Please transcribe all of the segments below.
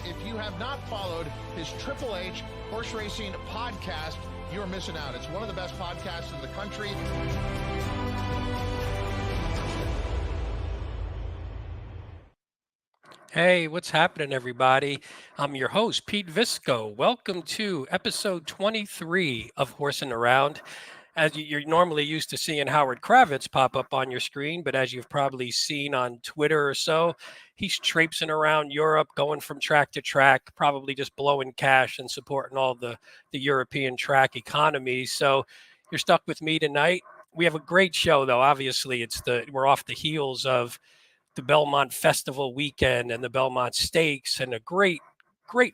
If you have not followed his Triple H horse racing podcast, you're missing out. It's one of the best podcasts in the country. Hey, what's happening, everybody? I'm your host, Pete Visco. Welcome to episode 23 of Horsin' Around. As you're normally used to seeing Howard Kravitz pop up on your screen, but as you've probably seen on Twitter or so, he's traipsing around Europe, going from track to track, probably just blowing cash and supporting all the European track economies. So you're stuck with me tonight. We have a great show, though. Obviously, we're off the heels of the Belmont Festival weekend and the Belmont Stakes, and a great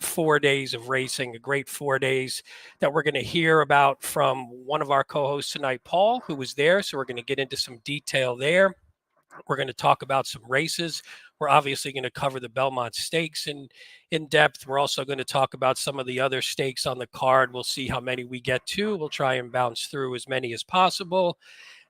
4 days of racing, a great 4 days that we're going to hear about from one of our co-hosts tonight, Paul, who was there. So we're going to get into some detail there. We're going to talk about some races. We're obviously going to cover the Belmont Stakes in depth. We're also going to talk about some of the other stakes on the card. We'll see how many we get to. We'll try and bounce through as many as possible.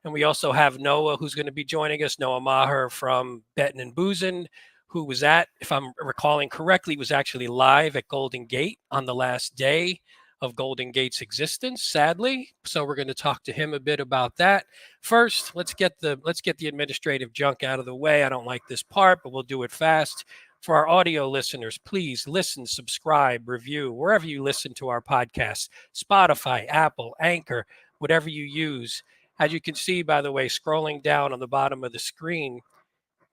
And we also have Noah, who's going to be joining us, Noah Maher from Bettin' and Boozin', who was if I'm recalling correctly, was actually live at Golden Gate on the last day of Golden Gate's existence, sadly. So we're going to talk to him a bit about that. First, let's get the administrative junk out of the way. I don't like this part, but we'll do it fast. For our audio listeners, please listen, subscribe, review, wherever you listen to our podcast, Spotify, Apple, Anchor, whatever you use. As you can see, by the way, scrolling down on the bottom of the screen,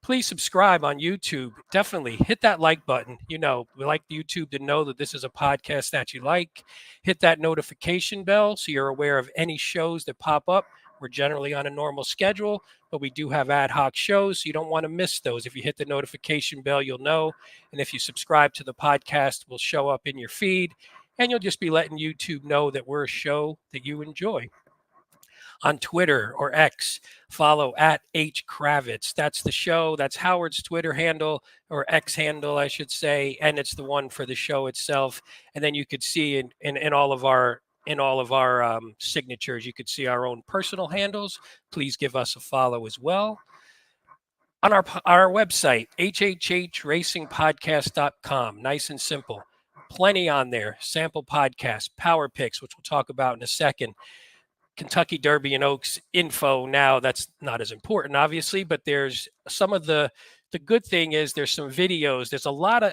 please subscribe on YouTube. Definitely hit that like button. We like YouTube to know that this is a podcast that you like. Hit that notification bell so you're aware of any shows that pop up. We're generally on a normal schedule, but we do have ad hoc shows, so you don't want to miss those. If you hit the notification bell, you'll know. And if you subscribe to the podcast, we'll show up in your feed, and you'll just be letting YouTube know that we're a show that you enjoy. On Twitter or X, follow at @HKravitz. That's the show. That's Howard's Twitter handle, or X handle, I should say, and it's the one for the show itself. And then you could see in all of our signatures, you could see our own personal handles. Please give us a follow as well. On our website, hhhracingpodcast.com. Nice and simple. Plenty on there. Sample podcasts, power picks, which we'll talk about in a second. Kentucky Derby and Oaks info. Now that's not as important, obviously, but there's some of the good thing is there's some videos. There's a lot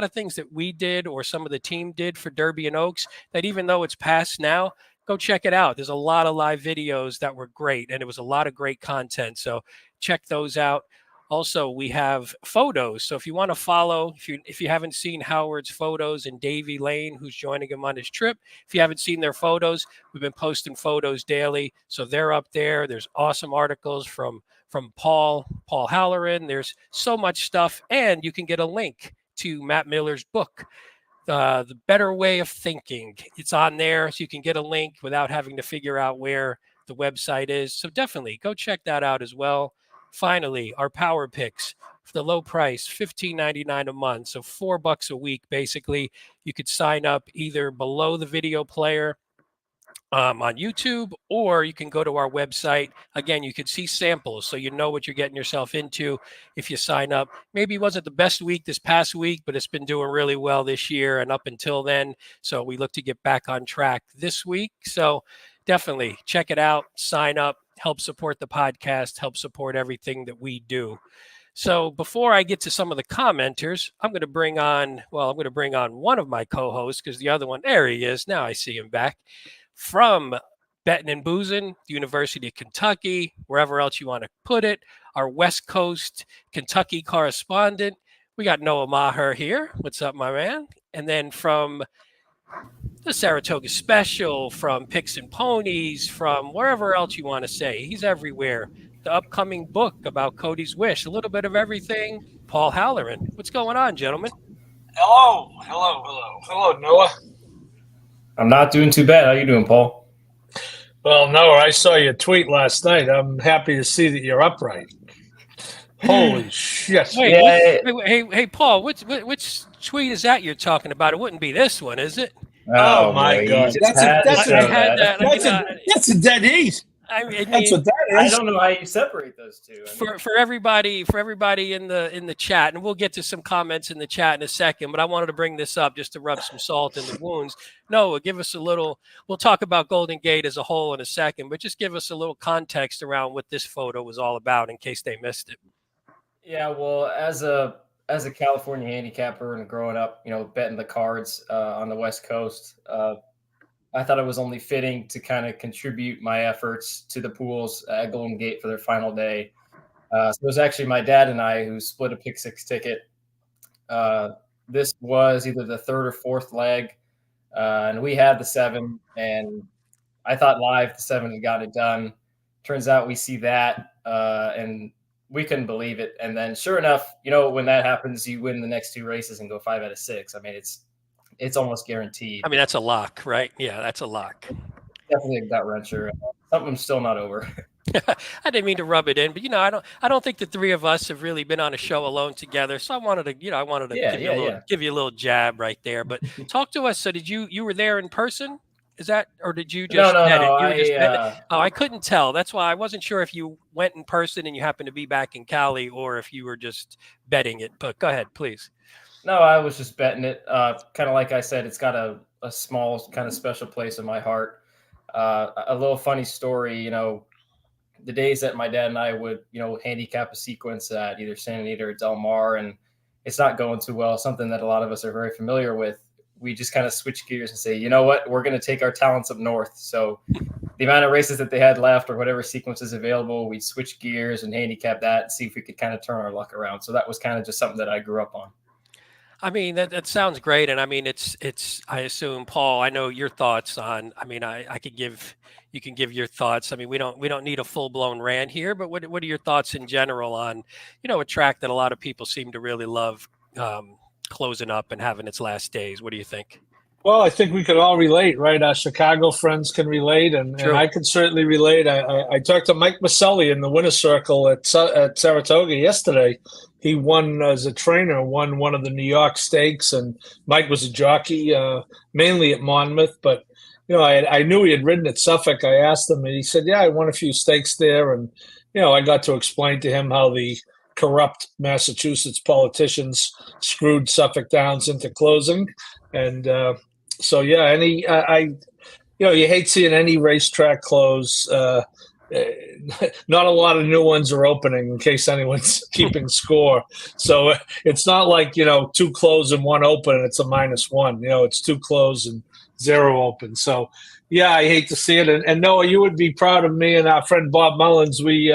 of things that we did or some of the team did for Derby and Oaks that, even though it's past now, go check it out. There's a lot of live videos that were great, and it was a lot of great content. So check those out. Also, we have photos. So if you want to follow, if you haven't seen Howard's photos and Davey Lane, who's joining him on his trip, if you haven't seen their photos, we've been posting photos daily. So they're up there. There's awesome articles from Paul Halloran. There's so much stuff. And you can get a link to Matt Miller's book, The Better Way of Thinking. It's on there, so you can get a link without having to figure out where the website is. So definitely go check that out as well. Finally, our power picks for the low price, $15.99 a month. So $4 a week, basically. You could sign up either below the video player on YouTube, or you can go to our website. Again, you could see samples, so you know what you're getting yourself into if you sign up. Maybe it wasn't the best week this past week, but it's been doing really well this year and up until then. So we look to get back on track this week. So definitely check it out, sign up. Help support the podcast, help support everything that we do. So before I get to some of the commenters, I'm going to bring on one of my co-hosts, because the other one, there he is. Now I see him back from Bettin' and Boozin', the University of Kentucky, wherever else you want to put it, our West Coast Kentucky correspondent. We got Noah Maher here. What's up, my man? And then from the Saratoga Special, from Picks and Ponies, from wherever else you want to say. He's everywhere. The upcoming book about Cody's Wish, a little bit of everything. Paul Halloran. What's going on, gentlemen? Hello, Noah. I'm not doing too bad. How you doing, Paul? Well, Noah, I saw your tweet last night. I'm happy to see that you're upright. Holy shit. Hey, Paul, which tweet is that you're talking about? It wouldn't be this one, is it? Oh my God. That's a dead heat. That's what that I don't know how you separate those two. I mean, for everybody in the chat, and we'll get to some comments in the chat in a second, but I wanted to bring this up just to rub some salt in the wounds. Noah, give us a little, we'll talk about Golden Gate as a whole in a second, but just give us a little context around what this photo was all about in case they missed it. yeah, well, as a California handicapper and growing up, betting the cards on the West Coast, I thought it was only fitting to kind of contribute my efforts to the pools at Golden Gate for their final day. So it was actually my dad and I who split a pick six ticket. This was either the third or fourth leg, and we had the 7, and I thought live the 7 had got it done. Turns out we see that, and we couldn't believe it. And then sure enough, when that happens, you win the next 2 races and go 5 out of 6. I mean, it's almost guaranteed. I mean, that's a lock, right? Yeah, that's a lock. Definitely a gut wrencher. Something's still not over. I didn't mean to rub it in, but I don't think the three of us have really been on a show alone together. So I wanted to give you a little jab right there. But talk to us. So did you were there in person? Is that, or did you just bet it? I couldn't tell. That's why I wasn't sure if you went in person and you happened to be back in Cali, or if you were just betting it. But go ahead, please. No, I was just betting it. Kind of like I said, it's got a small kind of special place in my heart. A little funny story, the days that my dad and I would, handicap a sequence at either Santa Anita or Del Mar, and it's not going too well, something that a lot of us are very familiar with, we just kind of switch gears and say, you know what, we're going to take our talents up north. So the amount of races that they had left or whatever sequence is available, we'd switch gears and handicap that and see if we could kind of turn our luck around. So that was kind of just something that I grew up on. I mean, that sounds great. And I mean, it's, I assume, Paul, I know your thoughts on, I mean, you can give your thoughts. I mean, we don't need a full blown rant here, but what are your thoughts in general on, a track that a lot of people seem to really love closing up and having its last days? What do you think? Well, I think we could all relate, right? Our Chicago friends can relate, and I can certainly relate. I talked to Mike Maselli in the winner's circle at Saratoga yesterday. He won as a trainer, won one of the New York Stakes, and Mike was a jockey, mainly at Monmouth. But, I knew he had ridden at Suffolk. I asked him, and he said, yeah, I won a few stakes there. And, I got to explain to him how the corrupt Massachusetts politicians screwed Suffolk Downs into closing. And so, yeah, you hate seeing any racetrack close. Not a lot of new ones are opening in case anyone's keeping score. So it's not like, 2 close and 1 open and it's a -1. It's 2 close and 0 open. So, yeah, I hate to see it. And Noah, you would be proud of me and our friend Bob Mullins. We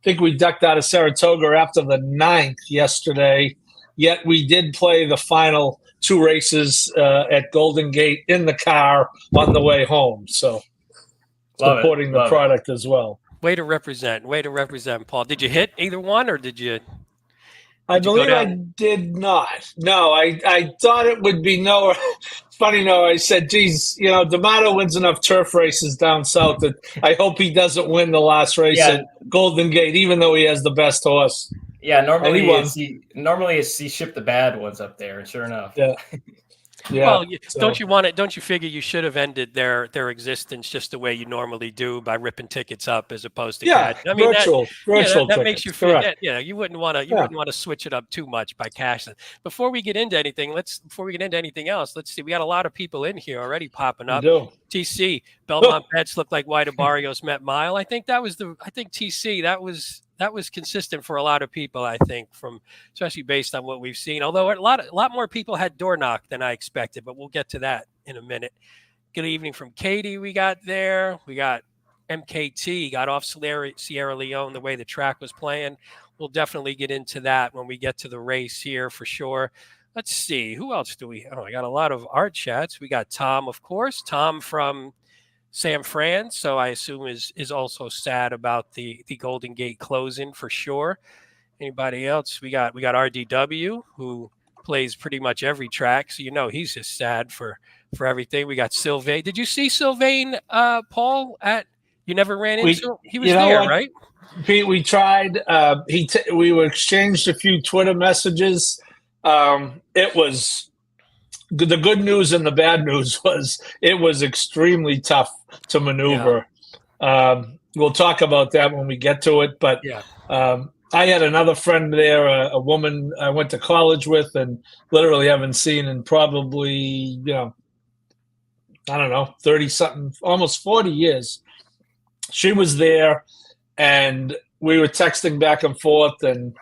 think we ducked out of Saratoga after the 9th yesterday, yet we did play the final 2 races at Golden Gate in the car on the way home. So supporting the product as well. Way to represent, Paul. Did you hit either one, or did you? I believe I did not. No, I thought it would be Noah. Funny, Noah, I said, geez, D'Amato wins enough turf races down south that I hope he doesn't win the last race at Golden Gate, even though he has the best horse. Yeah, normally he shipped the bad ones up there, and sure enough. Yeah. Yeah. Well, don't you figure you should have ended their existence just the way you normally do, by ripping tickets up as opposed to cash? I mean, virtual that makes you feel you wouldn't want to switch it up too much by cashing. Before we get into anything else, let's see. We got a lot of people in here already popping up. TC, Belmont bets look like White Barrios met Mile. I think TC, that was consistent for a lot of people, I think, especially based on what we've seen. Although a lot more people had door knock than I expected, but we'll get to that in a minute. Good evening from Katie. We got there. We got MKT, got off Sierra Leone the way the track was playing. We'll definitely get into that when we get to the race here for sure. Let's see. Who else do we? I got a lot of art chats. We got Tom, of course. Tom from San Fran, so I assume is also sad about the Golden Gate closing for sure. Anybody else? We got RDW, who plays pretty much every track, so he's just sad for everything. We got Sylvain. Did you see Sylvain, Paul? You never ran into? He was there, right? Pete, we tried. We exchanged a few Twitter messages. It was. The good news and the bad news was it was extremely tough to maneuver. We'll talk about that when we get to it. But Yeah. I had another friend there, a woman I went to college with and literally haven't seen in probably, I don't know, 30-something, almost 40 years. She was there, and we were texting back and forth. And,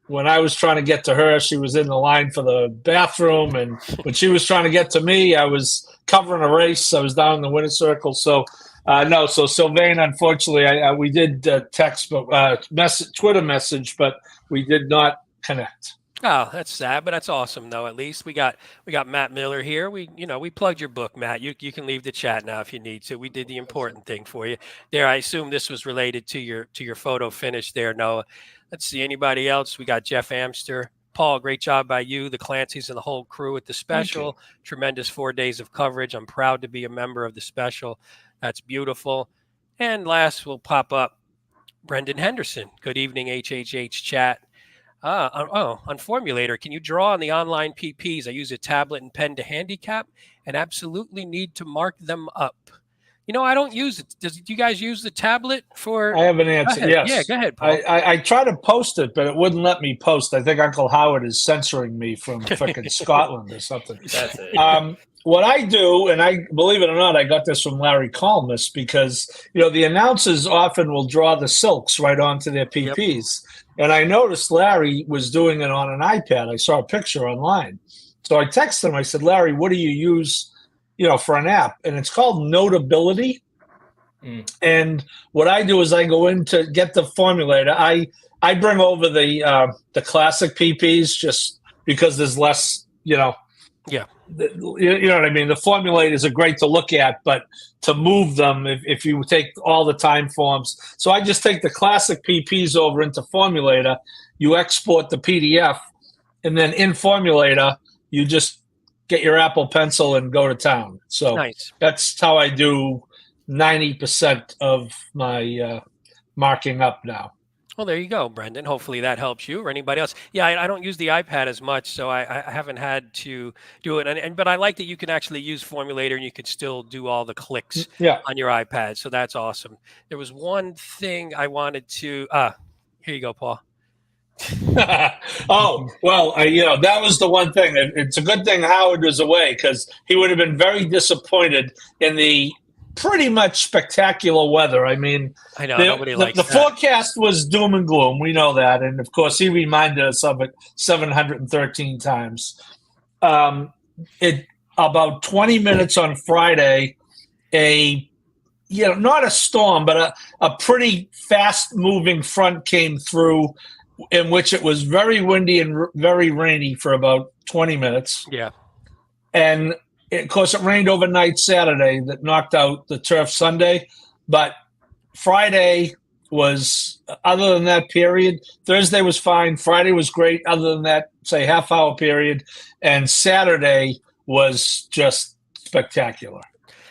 when I was trying to get to her, she was in the line for the bathroom. And when she was trying to get to me, I was covering a race. I was down in the winner's circle. So, no. So Sylvain, unfortunately, we did text, but Twitter message, but we did not connect. Oh, that's sad, but that's awesome though. At least we got Matt Miller here. We plugged your book, Matt. You can leave the chat now if you need to. We did the important thing for you there. I assume this was related to your photo finish there, Noah. Let's see, anybody else? We got Jeff Amster. Paul, great job by you, the Clancys, and the whole crew at the special. Tremendous 4 days of coverage. I'm proud to be a member of the special. That's beautiful. And last will pop up Brendan Henderson. Good evening, HHH chat. On Formulator, can you draw on the online PPs? I use a tablet and pen to handicap and absolutely need to mark them up. I don't use it. Do you guys use the tablet for? I have an answer. Yes. Yeah, go ahead, Paul. I tried to post it, but it wouldn't let me post. I think Uncle Howard is censoring me from freaking Scotland or something. That's it. What I do, and I believe it or not, I got this from Larry Colmus, because the announcers often will draw the silks right onto their PPs. Yep. And I noticed Larry was doing it on an iPad. I saw a picture online. So I texted him. I said, Larry, what do you use, for an app? And it's called Notability. And what I do is I go in to get the formulator. I bring over the classic PPs just because there's less, Yeah. You know what I mean? The formulators are great to look at, but to move them, if you take all the time forms. So I just take the classic PPs over into Formulator. You export the PDF, and then in Formulator, you just get your Apple Pencil and go to town. So nice. That's how I do 90% of my marking up now. Well, there you go, Brendan. Hopefully that helps you or anybody else. Yeah, I don't use the iPad as much, so I haven't had to do it. But I like that you can actually use Formulator and you can still do all the clicks on your iPad. So that's awesome. There was one thing I wanted to. Here you go, Paul. Oh, well, that was the one thing. It's a good thing Howard was away, because he would have been very disappointed in the pretty much spectacular weather. I mean, I know nobody likes the forecast was doom and gloom. We know that, and of course, he reminded us of it 713 times. About 20 minutes on Friday, not a storm, but a pretty fast-moving front came through, in which it was very windy and very rainy for about 20 minutes. Yeah, and of course, it rained overnight Saturday that knocked out the turf Sunday. But Friday was, other than that period, Thursday was fine. Friday was great, other than that, say, half-hour period. And Saturday was just spectacular.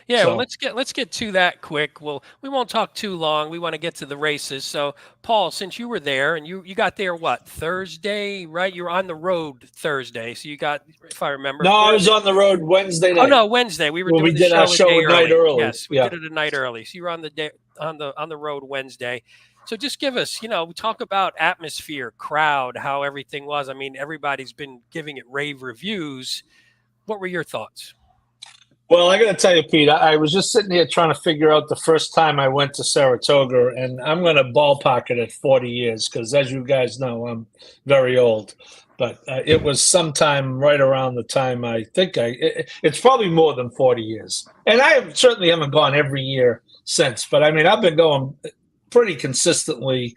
Yeah, so, well, let's get to that quick. Well, we won't talk too long. We want to get to the races. So, Paul, since you were there and you got there, Thursday, right? You were on the road Thursday, so you got, if I remember. No, I was on the road Wednesday night. Oh no, Wednesday. We did our show a night early. Yes, we did it a night early. So you were on the road Wednesday. So just give us, talk about atmosphere, crowd, how everything was. I mean, everybody's been giving it rave reviews. What were your thoughts? Well, I got to tell you, Pete, I was just sitting here trying to figure out the first time I went to Saratoga, and I'm going to ballpark it at 40 years because, as you guys know, I'm very old. But it was sometime right around the time I think it's probably more than 40 years. And I certainly haven't gone every year since. But, I mean, I've been going pretty consistently,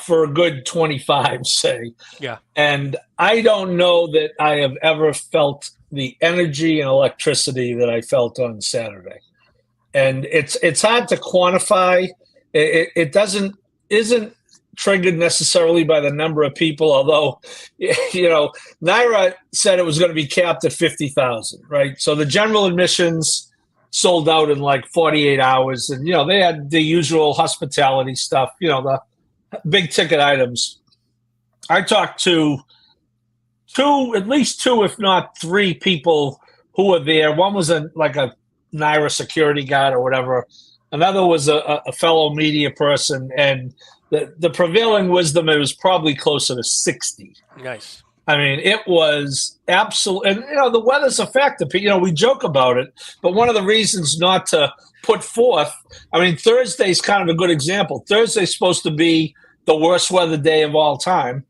for a good 25, say. Yeah. And I don't know that I have ever felt the energy and electricity that I felt on Saturday. And it's hard to quantify. It isn't triggered necessarily by the number of people, although, Naira said it was going to be capped at 50,000, right? So the general admissions sold out in like 48 hours. And, they had the usual hospitality stuff, the big ticket items. I talked to at least two, if not three people who were there. One was a Naira security guard or whatever. Another was a fellow media person, and the prevailing wisdom, it was probably closer to 60. Nice. I mean, it was absolute, and the weather's a factor. We joke about it, but one of the reasons not to put forth, I mean, Thursday's kind of a good example. Thursday's supposed to be the worst weather day of all time.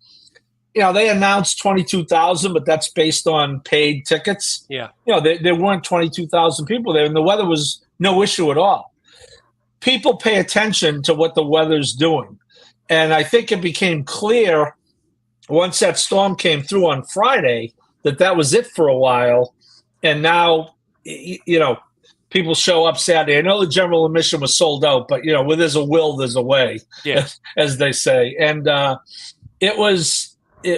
They announced 22,000, but that's based on paid tickets. Yeah. There weren't 22,000 people there, and the weather was no issue at all. People pay attention to what the weather's doing. And I think it became clear once that storm came through on Friday that was it for a while. And now, people show up Saturday. I know the general admission was sold out, but, where there's a will, there's a way, as they say. And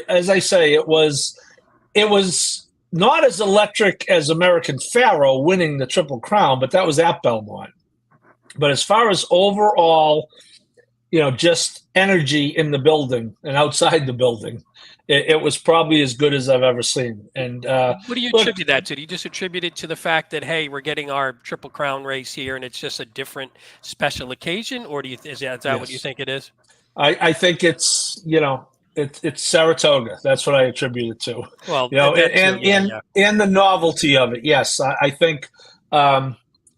as I say, it was not as electric as American Pharoah winning the Triple Crown, but that was at Belmont. But as far as overall, just energy in the building and outside the building, it was probably as good as I've ever seen. And what do you attribute that to? Do you just attribute it to the fact that, hey, we're getting our Triple Crown race here and it's just a different special occasion? Or is that what you think it is? I think it's, it's Saratoga. That's what I attribute it to. Well, and the novelty of it. Yes, I think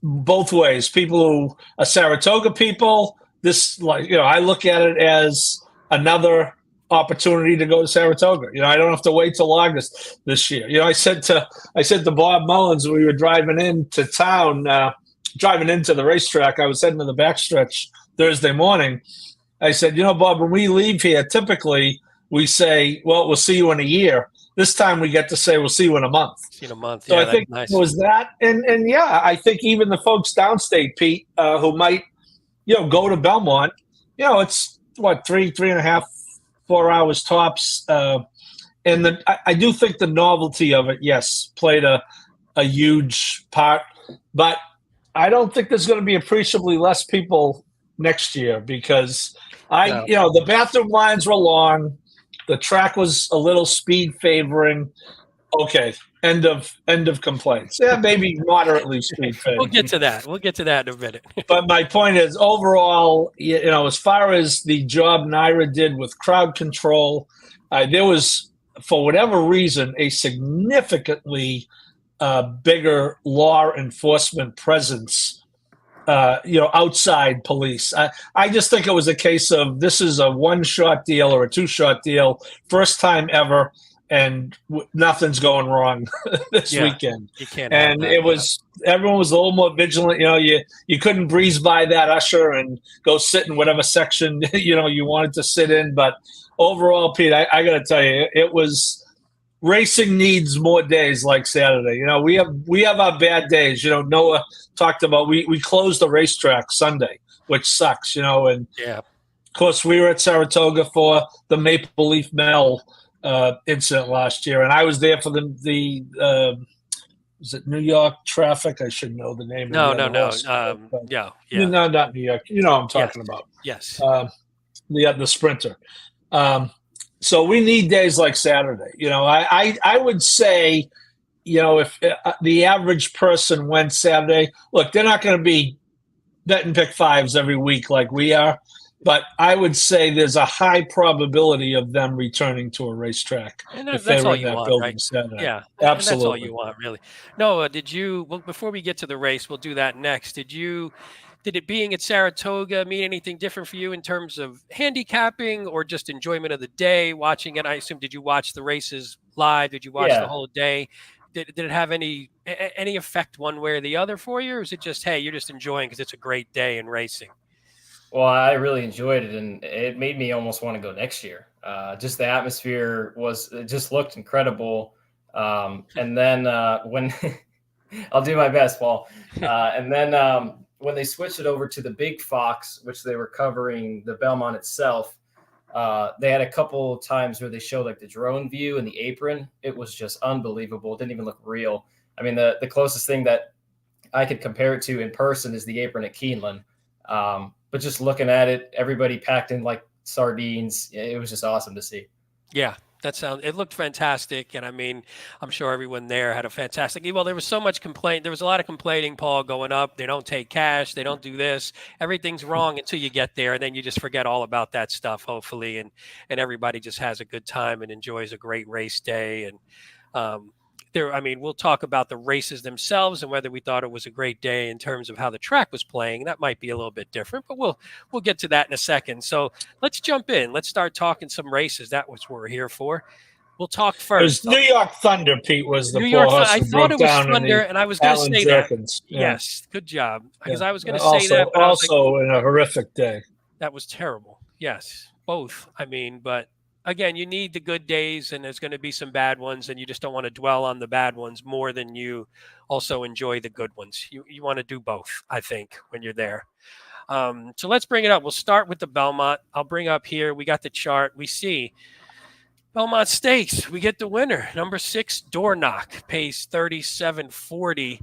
both ways. People who are Saratoga people, I look at it as another opportunity to go to Saratoga. I don't have to wait till August this year. I said to Bob Mullins, we were driving into town, driving into the racetrack. I was heading to the backstretch Thursday morning. I said, Bob, when we leave here, typically we say, well, we'll see you in a year. This time we get to say, we'll see you in a month. See you in a month. So yeah, I think nice. it was that. And I think even the folks downstate, Pete, who might, go to Belmont, it's what, 3.5, 4 hours tops. And I do think the novelty of it, yes, played a huge part. But I don't think there's going to be appreciably less people next year because the bathroom lines were long. The track was a little speed favoring. Okay, end of complaints. Yeah, maybe moderately speed favoring. We'll get to that in a minute. But my point is, overall, as far as the job Naira did with crowd control, there was, for whatever reason, a significantly bigger law enforcement presence outside police. I just think it was a case of this is a one-shot deal or a two-shot deal, first time ever, and nothing's going wrong this weekend. You can't. And everyone was a little more vigilant. You couldn't breeze by that usher and go sit in whatever section you wanted to sit in. But overall, Pete, I got to tell you, it was. Racing needs more days like Saturday. We have our bad days. Noah talked about we closed the racetrack Sunday, which sucks. And of course we were at Saratoga for the Maple Leaf Mel incident last year, and I was there for the was it New York traffic? I should know the name. No. No, not New York. What I'm talking about. Yes. The Sprinter. So we need days like Saturday. I would say, if the average person went Saturday, look, they're not going to be betting pick fives every week like we are, but I would say there's a high probability of them returning to a racetrack if they were in that building Saturday. Yeah, absolutely. And that's all you want, really. Noah, before we get to the race, we'll do that next. Did it being at Saratoga mean anything different for you in terms of handicapping or just enjoyment of the day, watching it? I assume, did you watch the races live? Did you watch the whole day? Did it have any effect one way or the other for you? Or is it just, hey, you're just enjoying because it's a great day in racing? Well, I really enjoyed it, and it made me almost want to go next year. Just the atmosphere it just looked incredible. And then when I'll do my best, Paul. And then when they switched it over to the Big Fox, which they were covering the Belmont itself, they had a couple times where they showed like the drone view and the apron. It was just unbelievable. It didn't even look real. I mean, the closest thing that I could compare it to in person is the apron at Keeneland. But just looking at it, everybody packed in like sardines. It was just awesome to see. Yeah. It looked fantastic. And I mean, I'm sure everyone there had a fantastic, well, there was so much complaint. There was a lot of complaining, Paul, going up. They don't take cash. They don't do this. Everything's wrong until you get there. And then you just forget all about that stuff, hopefully. And everybody just has a good time and enjoys a great race day. And, we'll talk about the races themselves and whether we thought it was a great day in terms of how the track was playing. That might be a little bit different, but we'll get to that in a second. So let's jump in. Let's start talking some races. That's what we're here for. We'll talk first. It was New York Thunder, Pete, was the New York. horse I thought it was Thunder, and I was going to say Jerkins. that. Yes, good job. Because I was going to also, say that. But also in a horrific day. That was terrible. Yes, both. But again, you need the good days, and there's going to be some bad ones, and you just don't want to dwell on the bad ones more than you also enjoy the good ones. You want to do both, I think, when you're there. So let's bring it up. We'll start with the Belmont. I'll bring up here. We got the chart. We see Belmont Stakes. We get the winner, number 6, Door Knock, pays $37.40.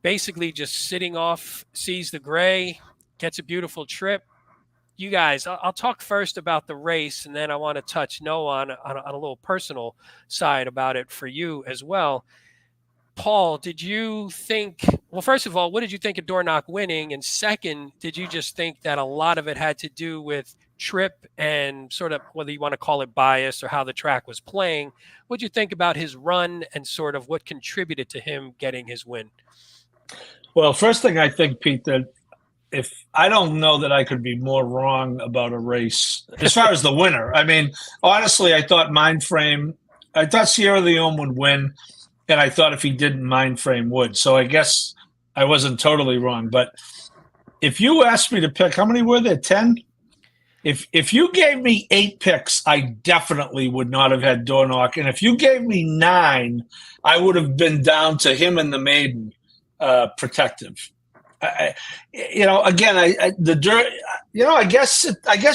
Basically just sitting off, sees the gray, gets a beautiful trip. You guys, I'll talk first about the race, and then I want to touch Noah on a little personal side about it for you as well. Paul, did you think, well, first of all, what did you think of Door Knock winning? And second, did you just think that a lot of it had to do with trip and sort of whether you want to call it bias or how the track was playing? What did you think about his run and sort of what contributed to him getting his win? Well, first thing I think, Pete, that if I don't know that I could be more wrong about a race as far as the winner. I mean, honestly, I thought Sierra Leone would win, and I thought if he didn't, Mindframe would. So I guess I wasn't totally wrong. But if you asked me to pick, how many were there? 10? If you gave me 8 picks, I definitely would not have had Door Knock. And if you gave me 9, I would have been down to him and the maiden protective. I guess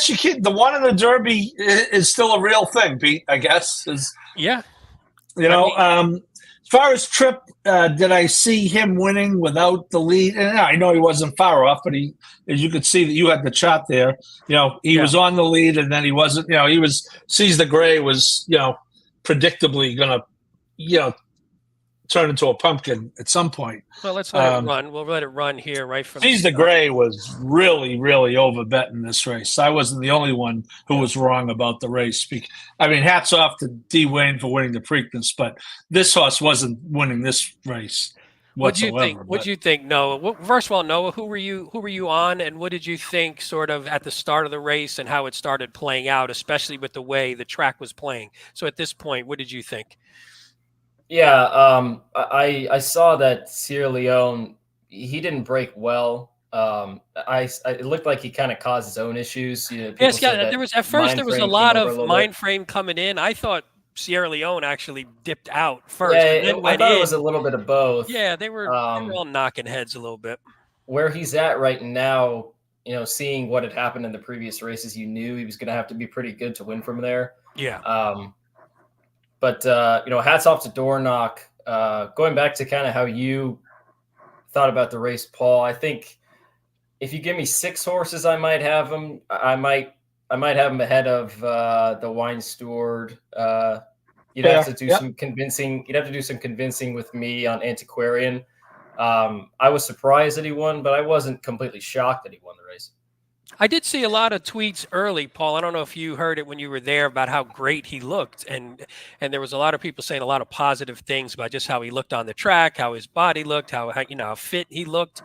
you can't. The one in the Derby is still a real thing, Pete. I guess is. Yeah. As far as trip, did I see him winning without the lead? And I know he wasn't far off, but he, as you could see that you had the chart there. He was on the lead, and then he wasn't. Sees the Gray was predictably going to turn into a pumpkin at some point. Well, let's let it run. We'll let it run here right from Sees the Gray was really, really over-betting this race. I wasn't the only one who was wrong about the race. Hats off to D. Wayne for winning the Preakness, but this horse wasn't winning this race whatsoever. What do you think, Noah? First of all, Noah, who were you on, and what did you think sort of at the start of the race and how it started playing out, especially with the way the track was playing? So at this point, what did you think? Yeah, I saw that Sierra Leone, he didn't break well. It looked like he kind of caused his own issues. Yes, yeah. There was a lot of mind frame coming in. I thought Sierra Leone actually dipped out first. Yeah, I thought it was a little bit of both. Yeah, they were all knocking heads a little bit. Where he's at right now, seeing what had happened in the previous races, you knew he was going to have to be pretty good to win from there. Yeah. But hats off to Door Knock. Going back to kind of how you thought about the race, Paul, I think if you give me 6 horses, I might have him. I might have him ahead of the Wine Steward. You'd have to do some convincing. You'd have to do some convincing with me on Antiquarian. I was surprised that he won, but I wasn't completely shocked that he won the race. I did see a lot of tweets early, Paul. I don't know if you heard it when you were there about how great he looked. And there was a lot of people saying a lot of positive things about just how he looked on the track, how his body looked, how fit he looked.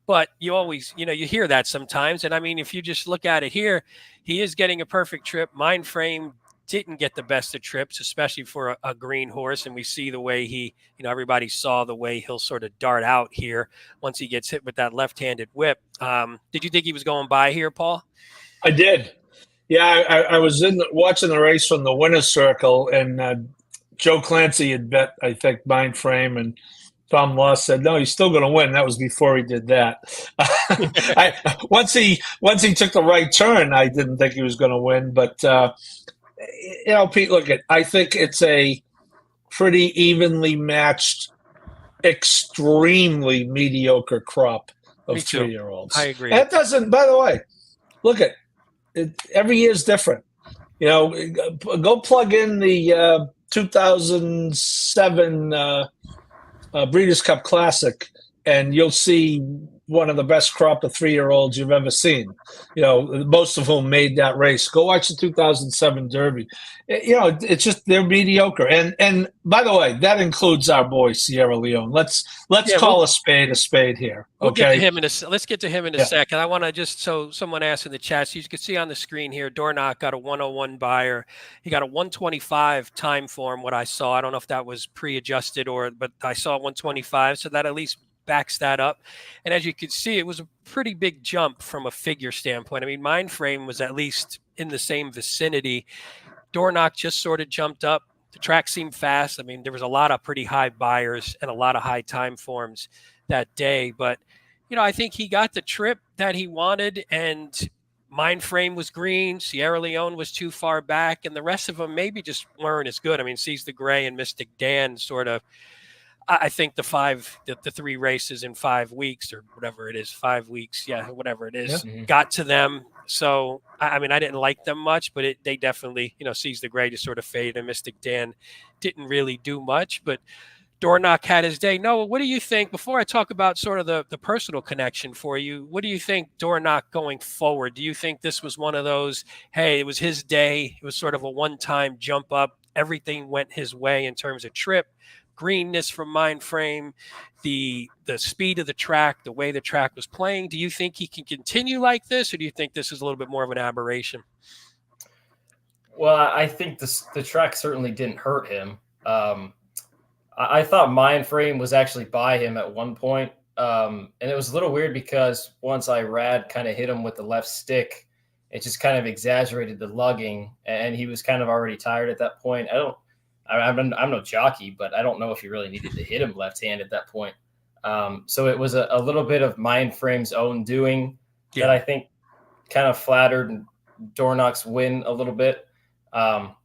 But you always, you hear that sometimes. And if you just look at it here, he is getting a perfect trip. Mindframe didn't get the best of trips, especially for a green horse. And we see the way he, everybody saw the way he'll sort of dart out here once he gets hit with that left-handed whip. Did you think he was going by here, Paul? I did. Yeah, I was watching the race from the winner's circle, and Joe Clancy had bet, I think, Mindframe, and Tom Loss said, no, he's still going to win. That was before he did that. Once he took the right turn, I didn't think he was going to win. But, Pete, I think it's a pretty evenly matched, extremely mediocre crop of 3-year-olds. I agree. And it doesn't, by the way, every year is different. Go plug in the 2007 Breeders' Cup Classic, and you'll see one of the best crop of 3-year-olds you've ever seen. Most of whom made that race. Go watch the 2007 Derby. It's just they're mediocre. And by the way, that includes our boy Sierra Leone. Let's call a spade here. We'll okay. Let's get to him in a second. I want to so someone asked in the chat. So you can see on the screen here, Dornoch got a 101 buyer. He got a 125 time form. What I saw, I don't know if that was pre-adjusted but I saw 125. So that at least backs that up. And as you can see, it was a pretty big jump from a figure standpoint. I mean, Mindframe was at least in the same vicinity. Dornoch just sort of jumped up. The track seemed fast. I mean, there was a lot of pretty high buyers and a lot of high time forms that day. But, I think he got the trip that he wanted, and Mindframe was green. Sierra Leone was too far back, and the rest of them maybe just weren't as good. I mean, Seize the Gray and Mystic Dan sort of, I think the 3 races in 5 weeks or whatever it is, 5 weeks. Yeah, whatever it is, got to them. So, I mean, I didn't like them much, but they definitely, Seize the Gray just sort of faded, and Mystic Dan didn't really do much. But Dornoch had his day. Noah, what do you think, before I talk about sort of the personal connection for you, what do you think Dornoch going forward? Do you think this was one of those, hey, it was his day, it was sort of a one-time jump up, everything went his way in terms of trip, greenness from Mindframe, the speed of the track, the way the track was playing? Do you think he can continue like this, or do you think this is a little bit more of an aberration? Well, I think the track certainly didn't hurt him. I thought Mindframe was actually by him at one point. And it was a little weird because once Irad kind of hit him with the left stick, it just kind of exaggerated the lugging, and he was kind of already tired at that point. I'm no jockey, but I don't know if he really needed to hit him left-handed at that point. So it was a little bit of Mindframe's own doing that I think kind of flattered Dornoch's win a little bit. I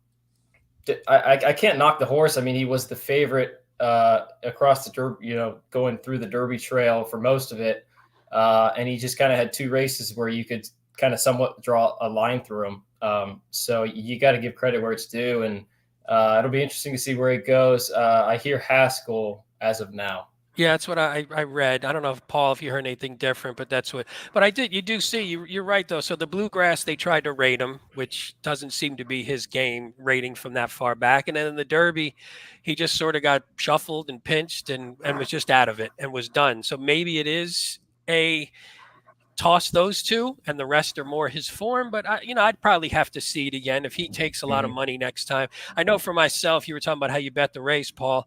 can't knock the horse. I mean, he was the favorite across the Derby, going through the Derby trail for most of it. And he just kind of had 2 races where you could kind of somewhat draw a line through him. So you got to give credit where it's due. And it'll be interesting to see where he goes. I hear Haskell as of now. Yeah, that's what I read. I don't know if Paul, if you heard anything different, but that's what. But you do see. You're right though. So the Bluegrass, they tried to rate him, which doesn't seem to be his game, rating from that far back. And then in the Derby, he just sort of got shuffled and pinched and was just out of it and was done. So maybe it is a toss those 2, and the rest are more his form. But I'd probably have to see it again if he takes a lot of money next time. I know for myself, you were talking about how you bet the race, Paul.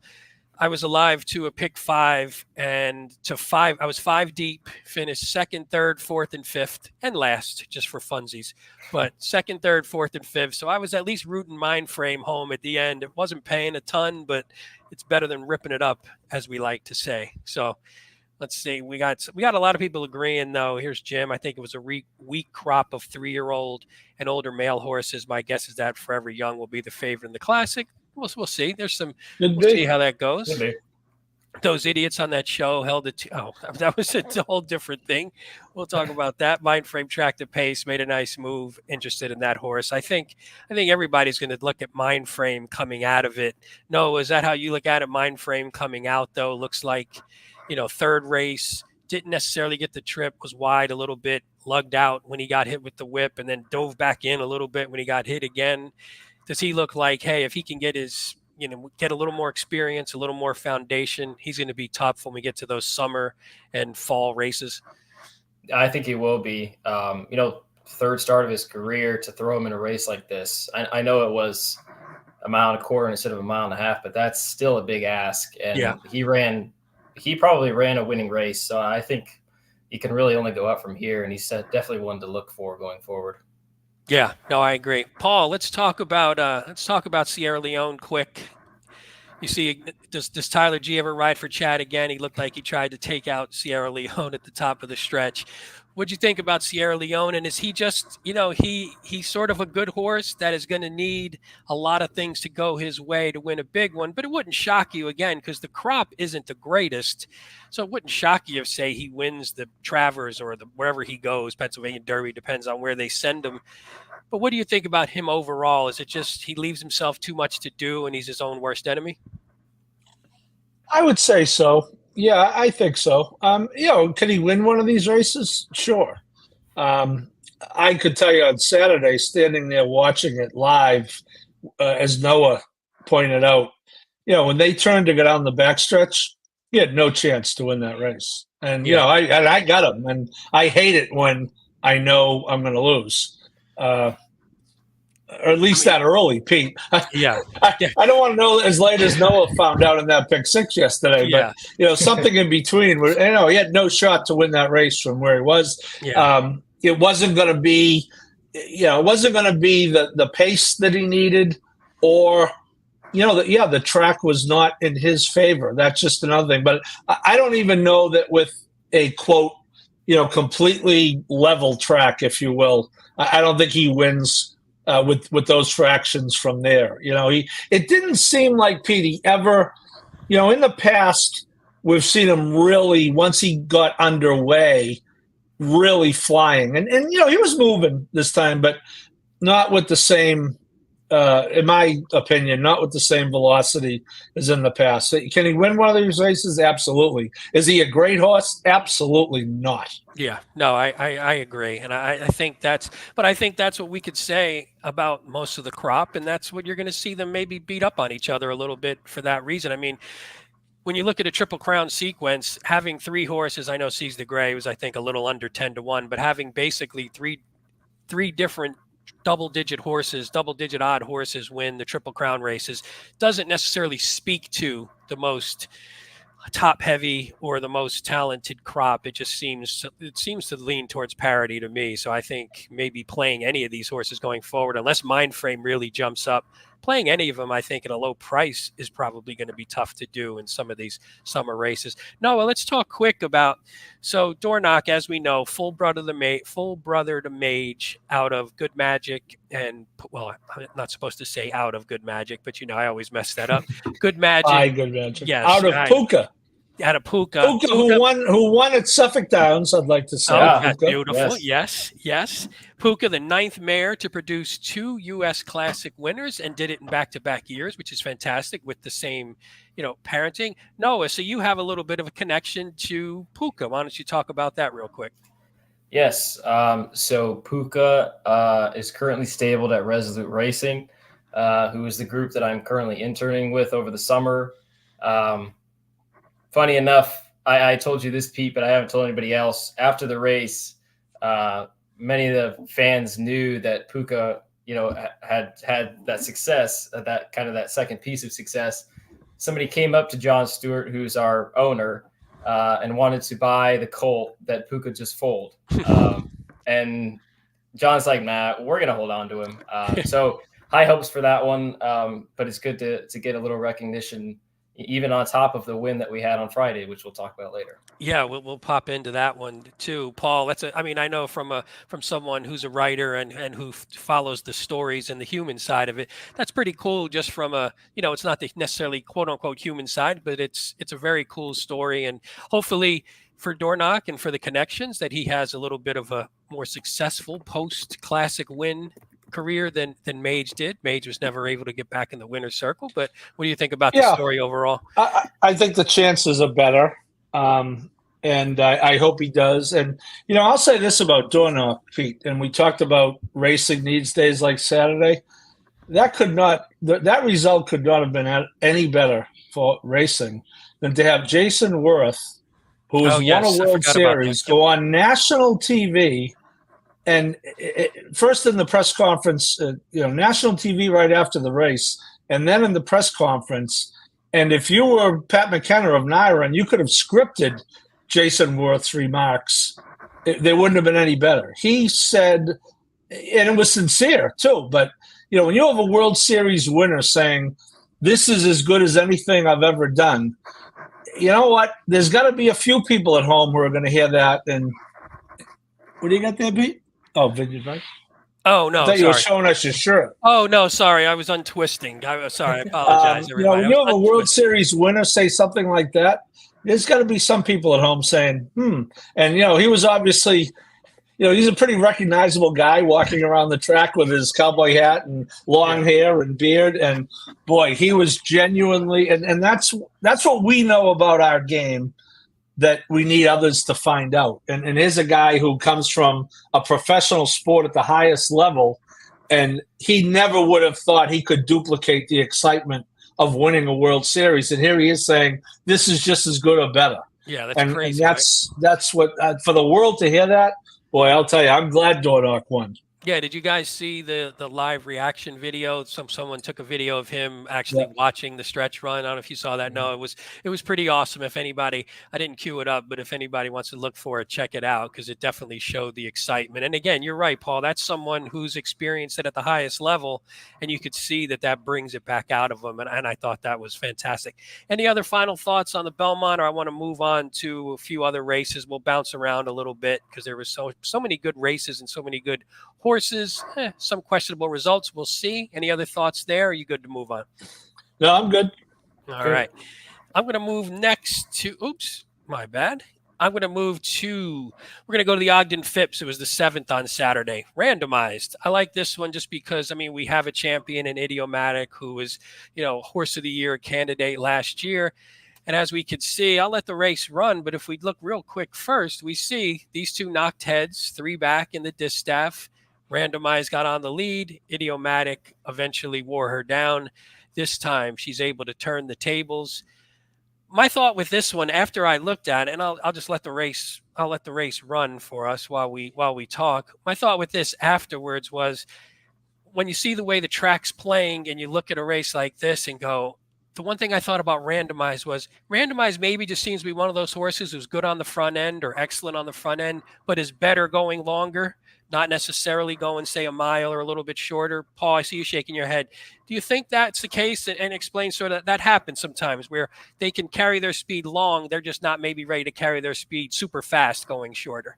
I was alive to a pick 5, and to 5, I was 5 deep, finished 2nd, 3rd, 4th, and 5th, and last, just for funsies. But 2nd, 3rd, 4th, and 5th. So I was at least rooting Mindframe home at the end. It wasn't paying a ton, but it's better than ripping it up, as we like to say. So let's see. We got a lot of people agreeing, though. Here's Jim. I think it was a weak crop of 3-year-old and older male horses. My guess is that Forever Young will be the favorite in the Classic. We'll see. We'll see how that goes. Those idiots on that show held it. That was a whole different thing. We'll talk about that. Mindframe tracked the pace, made a nice move. Interested in that horse. I think everybody's going to look at Mindframe coming out of it. No, is that how you look at it? Mindframe coming out though looks like, 3rd race, didn't necessarily get the trip, was wide a little bit, lugged out when he got hit with the whip, and then dove back in a little bit when he got hit again. Does he look like, hey, if he can get get a little more experience, a little more foundation, he's going to be tough when we get to those summer and fall races? I think he will be. 3rd start of his career, to throw him in a race like this. I know it was a mile and a quarter instead of a mile and a half, but that's still a big ask. And he probably ran a winning race. So I think he can really only go up from here. And he's definitely one to look for going forward. Yeah, no, I agree. Paul, let's talk about Sierra Leone quick. You see, does Tyler G ever ride for Chad again? He looked like he tried to take out Sierra Leone at the top of the stretch. What'd you think about Sierra Leone? And is he just, he's sort of a good horse that is going to need a lot of things to go his way to win a big one? But it wouldn't shock you, again, because the crop isn't the greatest. So it wouldn't shock you if, say, he wins the Travers or wherever he goes, Pennsylvania Derby, depends on where they send him. But what do you think about him overall? Is it just he leaves himself too much to do and he's his own worst enemy? I would say so. Yeah, I think so. Can he win one of these races? Sure. I could tell you on Saturday, standing there watching it live, as Noah pointed out, when they turned to go down the backstretch, he had no chance to win that race. And, I got him. And I hate it when I know I'm going to lose. Or at least that early, Pete. I don't want to know as late as Noah found out in that pick six yesterday, but something in between. Where he had no shot to win that race from where he was. Yeah. It wasn't going to be, the pace that he needed, or the track was not in his favor. That's just another thing. But I don't even know that with a quote, completely level track, if you will, I don't think he wins. With those fractions from there, it didn't seem like Pete he ever, in the past we've seen him really, once he got underway, really flying, and he was moving this time, but not with the same, in my opinion, not with the same velocity as in the past. Can he win one of these races? Absolutely. Is he a great horse? Absolutely not. Yeah, no, I agree. And I think that's what we could say about most of the crop. And that's what you're going to see them maybe beat up on each other a little bit for that reason. I mean, when you look at a Triple Crown sequence, having three horses, I know Seize the Gray was, I think, a little under 10-1, but having basically three different double-digit odd horses win the Triple Crown races doesn't necessarily speak to the most top heavy or the most talented crop. It seems to lean towards parity to me. So I think maybe playing any of these horses going forward, unless Mindframe really jumps up, playing any of them, I think, at a low price is probably going to be tough to do in some of these summer races. Noah, let's talk quick about, so Dornoch, as we know, full brother to Mage out of Good Magic, and, well, I'm not supposed to say out of Good Magic, but I always mess that up. Good Magic. Good Magic. Yes. Out of Puka. Out of Puka. Puka, who won at Suffolk Downs, I'd like to say. Oh, that's beautiful. Yes. Puka, the ninth mare to produce two U.S. Classic winners, and did it in back-to-back years, which is fantastic with the same, parenting. Noah, so you have a little bit of a connection to Puka. Why don't you talk about that real quick? Yes. So Puka is currently stabled at Resolute Racing, who is the group that I'm currently interning with over the summer. Funny enough, I told you this, Pete, but I haven't told anybody else. After the race, many of the fans knew that Puka, had that success, that second piece of success. Somebody came up to John Stewart, who's our owner, and wanted to buy the colt that Puka just foaled. And John's like, nah, we're going to hold on to him. So high hopes for that one. But it's good to get a little recognition, even on top of the win that we had on Friday, which we'll talk about later. Yeah, we'll pop into that one too, Paul. I know from someone who's a writer and who follows the stories and the human side of it. That's pretty cool. Just from it's not the necessarily quote unquote human side, but it's a very cool story, and hopefully for Dornoch and for the connections that he has a little bit of a more successful post-classic win career than Mage did. Mage was never able to get back in the winner's circle, but what do you think about the story overall? I think the chances are better, and I hope he does. And I'll say this about Dornoch, Pete, and we talked about racing needs days like Saturday. That result could not have been any better for racing than to have Jason Worth, who has won a World Series, go on national TV. And first in the press conference, national TV right after the race, and then in the press conference. And if you were Pat McKenna of Naira and you could have scripted Jason Worth's remarks, they wouldn't have been any better. He said, and it was sincere too, but when you have a World Series winner saying, this is as good as anything I've ever done, you know what? There's got to be a few people at home who are going to hear that and What do you got there, Pete? Oh, vintage, right? Oh, no, I thought you sorry. were showing us your shirt. Oh, no, sorry. I was untwisting. Sorry, I apologize, everybody. When you have a World Series winner say something like that, there's got to be some people at home saying, And, he was obviously, he's a pretty recognizable guy walking around the track with his cowboy hat and long hair and beard. And, boy, he was genuinely – and that's what we know about our game that we need others to find out. And here's a guy who comes from a professional sport at the highest level, and he never would have thought he could duplicate the excitement of winning a World Series. And here he is saying, this is just as good or better. Yeah, that's crazy. And that's what for the world to hear that, boy, I'll tell you, I'm glad Dornock won. Yeah, did you guys see the live reaction video? Someone took a video of him actually watching the stretch run. I don't know if you saw that. No, it was pretty awesome. If anybody, I didn't cue it up, but if anybody wants to look for it, check it out because it definitely showed the excitement. And again, you're right, Paul. That's someone who's experienced it at the highest level, and you could see that brings it back out of them. And I thought that was fantastic. Any other final thoughts on the Belmont, or I want to move on to a few other races? We'll bounce around a little bit because there was so many good races and so many good horses, some questionable results. We'll see. Any other thoughts there? Are you good to move on? No, I'm good. All right. I'm going to move next to, my bad. We're going to go to the Ogden Phipps. It was the 7th on Saturday, randomized. I like this one just because, we have a champion in Idiomatic who was, Horse of the Year candidate last year. And as we could see, I'll let the race run, but if we look real quick first, we see these two knocked heads, 3 back in the distaff. Randomized got on the lead. Idiomatic eventually wore her down. This time she's able to turn the tables. My thought with this one, after I looked at it, and I'll just let the race run for us while we talk. My thought with this afterwards was when you see the way the track's playing and you look at a race like this and go, the one thing I thought about Randomized maybe just seems to be one of those horses who's good on the front end or excellent on the front end, but is better going longer, not necessarily going, say, a mile or a little bit shorter. Paul, I see you shaking your head. Do you think that's the case? And explain sort of that happens sometimes where they can carry their speed long. They're just not maybe ready to carry their speed super fast going shorter.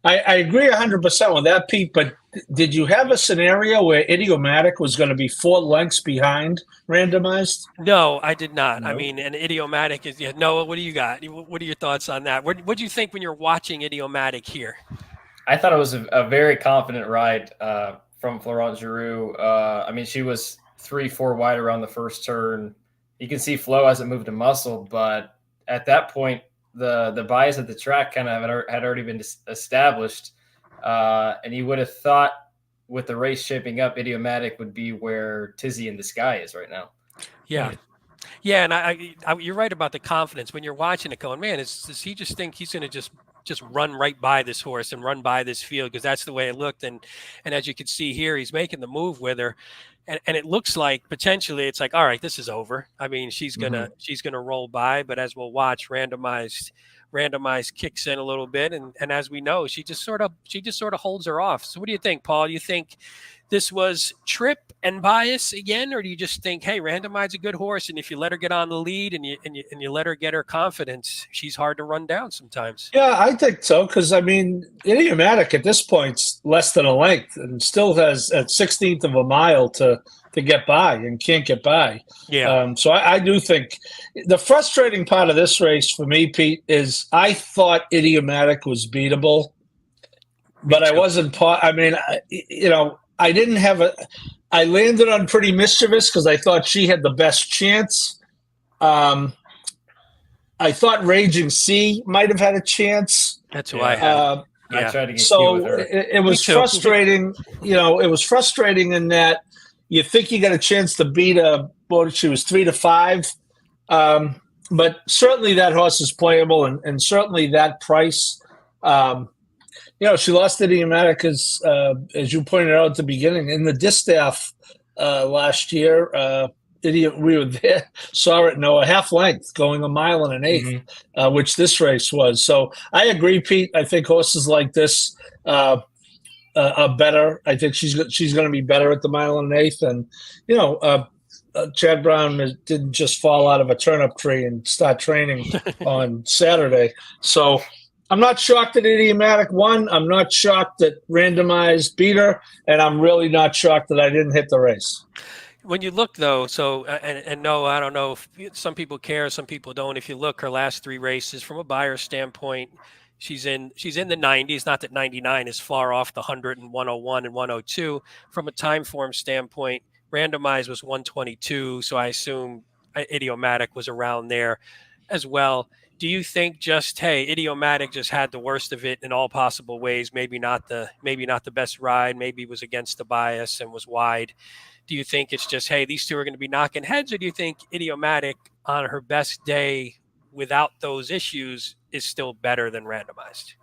I agree 100% with that, Pete, but did you have a scenario where Idiomatic was going to be 4 lengths behind Randomized? No, I did not. No. And Idiomatic is – Noah, what do you got? What are your thoughts on that? What do you think when you're watching Idiomatic here? I thought it was a very confident ride from Florent Giroux. She was 3-4 wide around the first turn. You can see Flo hasn't moved a muscle, but at that point, the bias at the track kind of had already been established. And you would have thought with the race shaping up, Idiomatic would be where Tizzy in the Sky is right now. Yeah. Yeah, and I you're right about the confidence. When you're watching it going, man, does he just think he's going to just run right by this horse and run by this field? Because that's the way it looked. And as you can see here, he's making the move with her. And it looks like potentially it's like, all right, this is over. She's gonna roll by, but as we'll watch, randomized kicks in a little bit, and as we know, she just sort of holds her off. So what do you think, Paul? Do you think this was trip and bias again, or do you just think, hey, Randomized's a good horse, and if you let her get on the lead and you let her get her confidence, she's hard to run down sometimes? Yeah, I think so, because Idiomatic at this point's less than a length and still has a 16th of a mile to get by and can't get by. Yeah. So I do think the frustrating part of this race for me, Pete, is I thought Idiomatic was beatable, but I wasn't. I didn't have I landed on Pretty Mischievous because I thought she had the best chance. I thought Raging Sea might have had a chance. That's who I had. I tried to get so with her. It was frustrating. It was frustrating in that you think you got a chance to beat she was 3-5. But certainly that horse is playable, and certainly that price. She lost to Idiomatic as you pointed out at the beginning in the distaff last year. We were there, saw it a half length going 1 mile and an eighth, which this race was. So I agree, Pete. I think horses like this are better. I think she's going to be better at the mile and an eighth. And Chad Brown didn't just fall out of a turnip tree and start training on Saturday. So I'm not shocked that Idiomatic won. I'm not shocked that Randomized beat her, and I'm really not shocked that I didn't hit the race. When you look, though, so and no, I don't know if some people care, some people don't. If you look, her last 3 races from a buyer standpoint, she's in the 90s. Not that 99 is far off the 100 and 101 and 102. From a time form standpoint, Randomized was 122, so I assume Idiomatic was around there as well. Do you think just, hey, Idiomatic just had the worst of it in all possible ways? Maybe not the best ride. Maybe it was against the bias and was wide. Do you think it's just, hey, these two are going to be knocking heads, or do you think Idiomatic on her best day without those issues is still better than Randomized?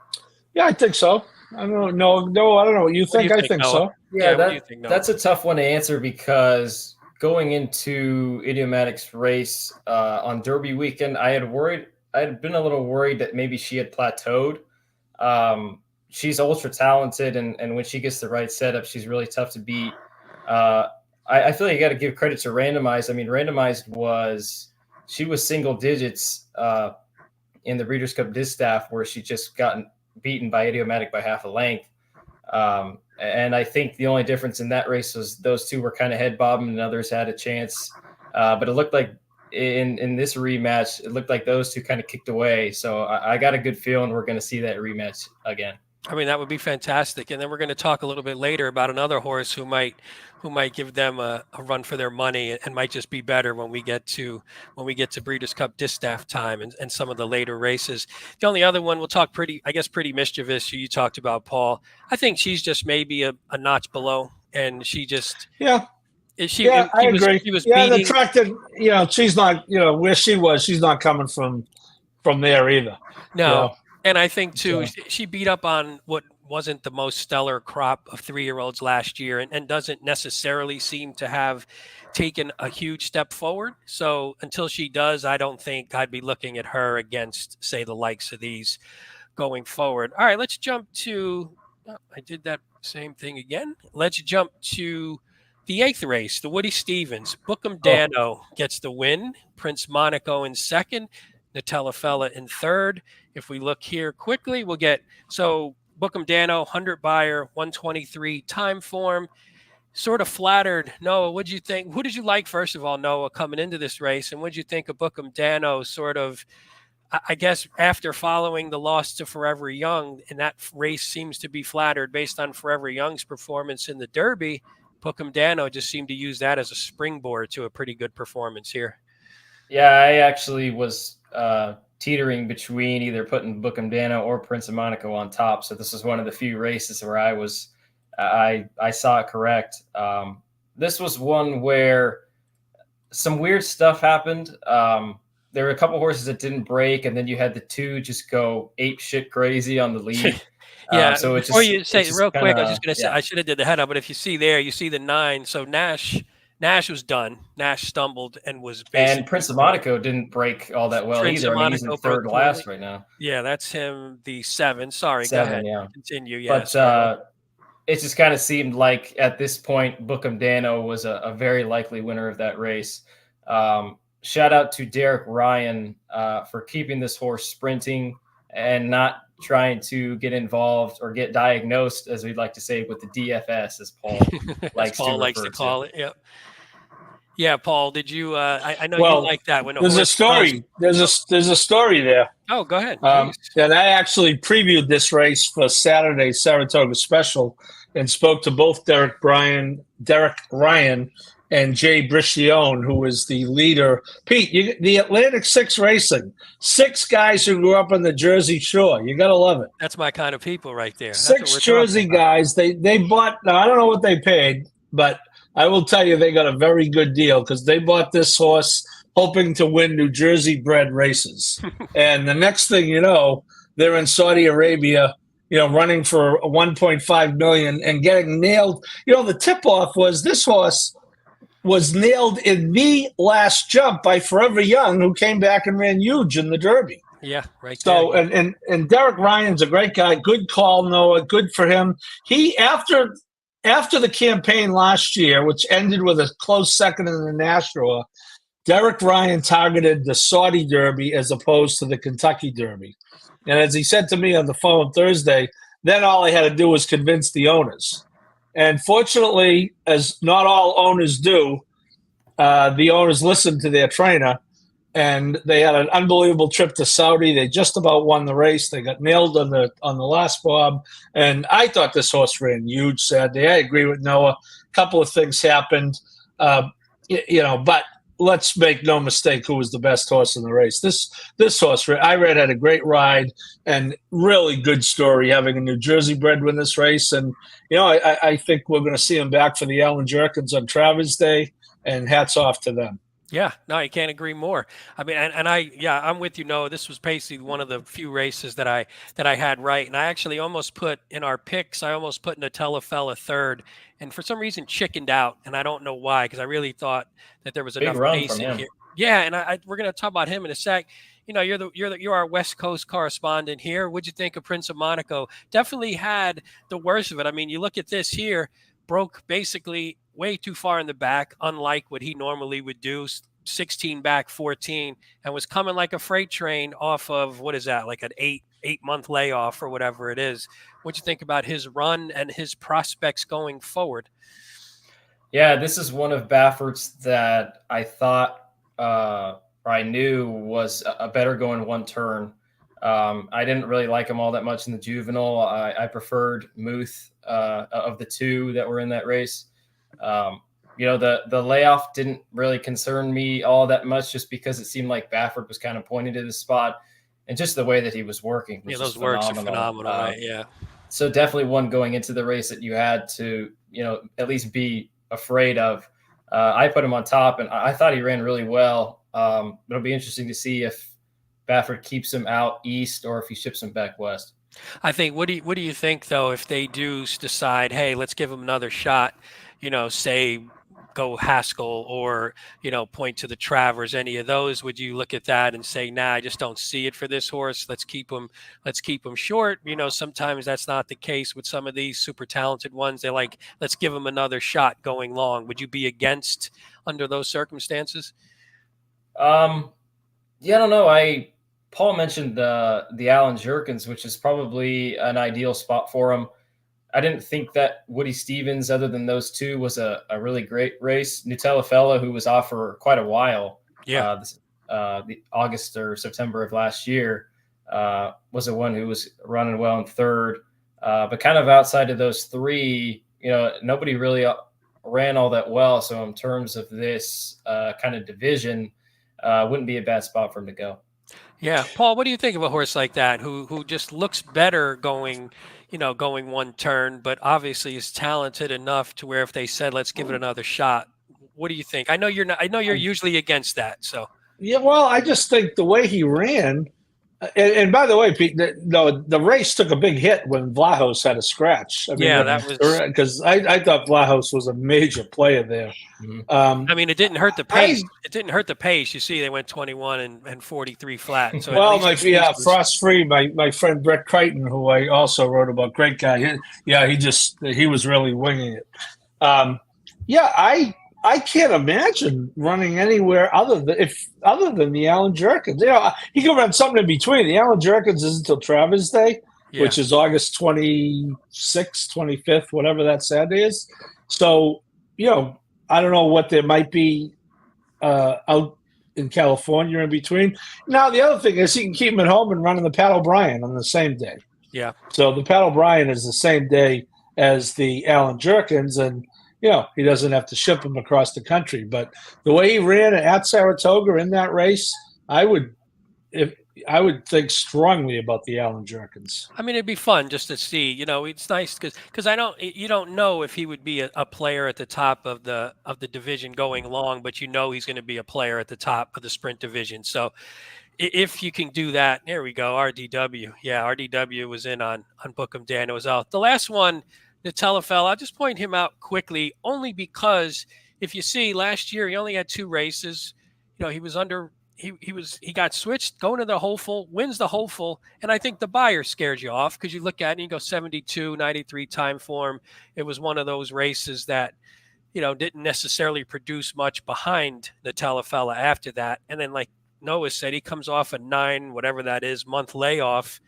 Yeah, I think so. I don't know. No, I don't know what you think. I think so. Yeah, that's a tough one to answer because going into Idiomatic's race on Derby weekend, I had been a little worried that maybe she had plateaued. She's ultra talented, and when she gets the right setup, she's really tough to beat. I feel like you got to give credit to Randomized. I mean, Randomized was single digits in the Breeders' Cup Distaff, where she just gotten beaten by Idiomatic by half a length. And I think the only difference in that race was those two were kind of head bobbing and others had a chance. But it looked like in this rematch, it looked like those two kind of kicked away. So I got a good feeling we're going to see that rematch again. I mean, that would be fantastic. And then we're going to talk a little bit later about another horse who might give them a run for their money and might just be better when we get to Breeders' Cup Distaff time and some of the later races. The only other one we'll talk pretty mischievous. You talked about, Paul. I think she's just maybe a notch below, and she just I agree. She was beating the track that, she's not, where she was, she's not coming from there either. No. And I think, too, she beat up on what wasn't the most stellar crop of 3-year-olds last year and doesn't necessarily seem to have taken a huge step forward. So until she does, I don't think I'd be looking at her against, say, the likes of these going forward. All right, let's jump to I did that same thing again. Let's jump to the 8th race, the Woody Stevens. Bookham Dano gets the win. Prince Monaco in second. Nutella Fella in third. If we look here quickly, we'll get Bookham Dano, 100 buyer, 123 time form. Sort of flattered. Noah, what did you think? Who did you like, first of all, Noah, coming into this race? And what did you think of Bookham Dano sort of, I guess, after following the loss to Forever Young, and that race seems to be flattered based on Forever Young's performance in the Derby. Bookham Dano just seemed to use that as a springboard to a pretty good performance here. Yeah, I actually was teetering between either putting Bookham Dano or Prince of Monaco on top. So this was one of the few races where I saw it correct. This was one where some weird stuff happened. There were a couple horses that didn't break, and then you had the two just go ape shit crazy on the lead. Yeah. So it before just, you say real quick, I was just going to say, yeah. I should have did the head up, but if you see there, you see the 9. So Nash was done. Nash stumbled and was basically. And Prince of Monaco didn't break all that well either. I mean, he's in third last right now. Yeah, that's him, the 7. Sorry, 7, go ahead. Yeah. Continue. Yeah, but it just kind of seemed like at this point, Bookham Dano was a very likely winner of that race. Shout out to Derek Ryan for keeping this horse sprinting and not trying to get involved or get diagnosed, as we'd like to say, with the DFS, as Paul likes to call it. Yep. Yeah, Paul, did you? I know you like that. When there's a story. There's a story there. Oh, go ahead. And I actually previewed this race for Saturday's Saratoga Special and spoke to both Derek Ryan, and Jay Briccione, who was the leader. Pete, the Atlantic 6 Racing, 6 guys who grew up on the Jersey Shore. You got to love it. That's my kind of people right there. 6 Jersey guys. They bought, now I don't know what they paid, but I will tell you they got a very good deal because they bought this horse hoping to win New Jersey bred races. And the next thing you know, they're in Saudi Arabia, running for $1.5 million and getting nailed. The tip-off was this horse was nailed in the last jump by Forever Young, who came back and ran huge in the Derby. Yeah, right. So, and Derek Ryan's a great guy. Good call, Noah. Good for him. He, after the campaign last year, which ended with a close second in the Nashua, Derek Ryan targeted the Saudi Derby as opposed to the Kentucky Derby. And as he said to me on the phone Thursday, then all I had to do was convince the owners. And fortunately, as not all owners do, the owners listened to their trainer, and they had an unbelievable trip to Saudi. They just about won the race. They got nailed on the last bob, and I thought this horse ran huge Saturday. I agree with Noah. A couple of things happened, but let's make no mistake who was the best horse in the race. This horse, I read, had a great ride and really good story, having a New Jersey bred win this race. And, I think we're going to see him back for the Alan Jerkins on Travers Day, and hats off to them. Yeah, no, I can't agree more. I mean, I'm with you, Noah. This was basically one of the few races that I had right. And I actually almost put in our picks, I almost put Nutella third, and for some reason chickened out. And I don't know why, because I really thought that there was Big enough run pace from in him. here. Yeah, and we're going to talk about him in a sec. You're our West Coast correspondent here. What'd you think of Prince of Monaco? Definitely had the worst of it. I mean, you look at this here, broke basically way too far in the back, unlike what he normally would do. 16 back, 14, and was coming like a freight train off of, what is that, like an 8-month layoff or whatever it is. What'd you think about his run and his prospects going forward? Yeah, this is one of Baffert's that I thought or I knew was a better going one turn. I didn't really like him all that much in the juvenile. I preferred Muth of the two that were in that race. The layoff didn't really concern me all that much, just because it seemed like Baffert was kind of pointing to the spot, and just the way that he was working. Was those works are phenomenal, right? Yeah. So definitely one going into the race that you had to, at least be afraid of. I put him on top, and I thought he ran really well. It'll be interesting to see if Baffert keeps him out east or if he ships him back west. I think. What do you think though, if they do decide, hey, let's give him another shot? Say go Haskell or, point to the Travers, any of those, would you look at that and say, nah, I just don't see it for this horse. Let's keep him short. Sometimes that's not the case with some of these super talented ones. They're like, let's give him another shot going long. Would you be against under those circumstances? I don't know. Paul mentioned the Alan Jerkins, which is probably an ideal spot for him. I didn't think that Woody Stevens, other than those two, was a really great race. Nutella, who was off for quite a while, the August or September of last year, was the one who was running well in third. But kind of outside of those three, nobody really ran all that well. So in terms of this kind of division, wouldn't be a bad spot for him to go. Yeah. Paul, what do you think of a horse like that who just looks better going one turn, but obviously is talented enough to where if they said, let's give it another shot, what do you think? I know you're usually against that. So. Yeah, well, I just think the way he ran, and by the way, Pete, the race took a big hit when Vlahos had a scratch. That was because I thought Vlahos was a major player there. Mm-hmm. It didn't hurt the pace. It didn't hurt the pace. You see, they went 21 and 43 flat. So Frost Free, my friend Brett Crichton, who I also wrote about, great guy. He was really winging it. I can't imagine running anywhere other than the Alan Jerkins. He could run something in between. The Alan Jerkins is until Travers Day, which is August 26th, 25th, whatever that Saturday is. So, I don't know what there might be out in California in between. Now, the other thing is he can keep him at home and run in the Pat O'Brien on the same day. Yeah. So the Pat O'Brien is the same day as the Alan Jerkins, and he doesn't have to ship him across the country. But the way he ran at Saratoga in that race, I would think strongly about the Alan Jerkins. It'd be fun just to see. It's nice because you don't know if he would be a player at the top of the division going long, but he's going to be a player at the top of the sprint division. So if you can do that, there we go. RDW, RDW was in on Bookham Dan. It was out. The last one. Nutella, I'll just point him out quickly, only because if you see last year, he only had 2 races. He was he got switched, going to the hopeful, wins the hopeful. And I think the buyer scares you off because you look at it and you go 72, 93 time form. It was one of those races that, didn't necessarily produce much behind Nutella after that. And then like Noah said, he comes off a 9, whatever that is, month layoff,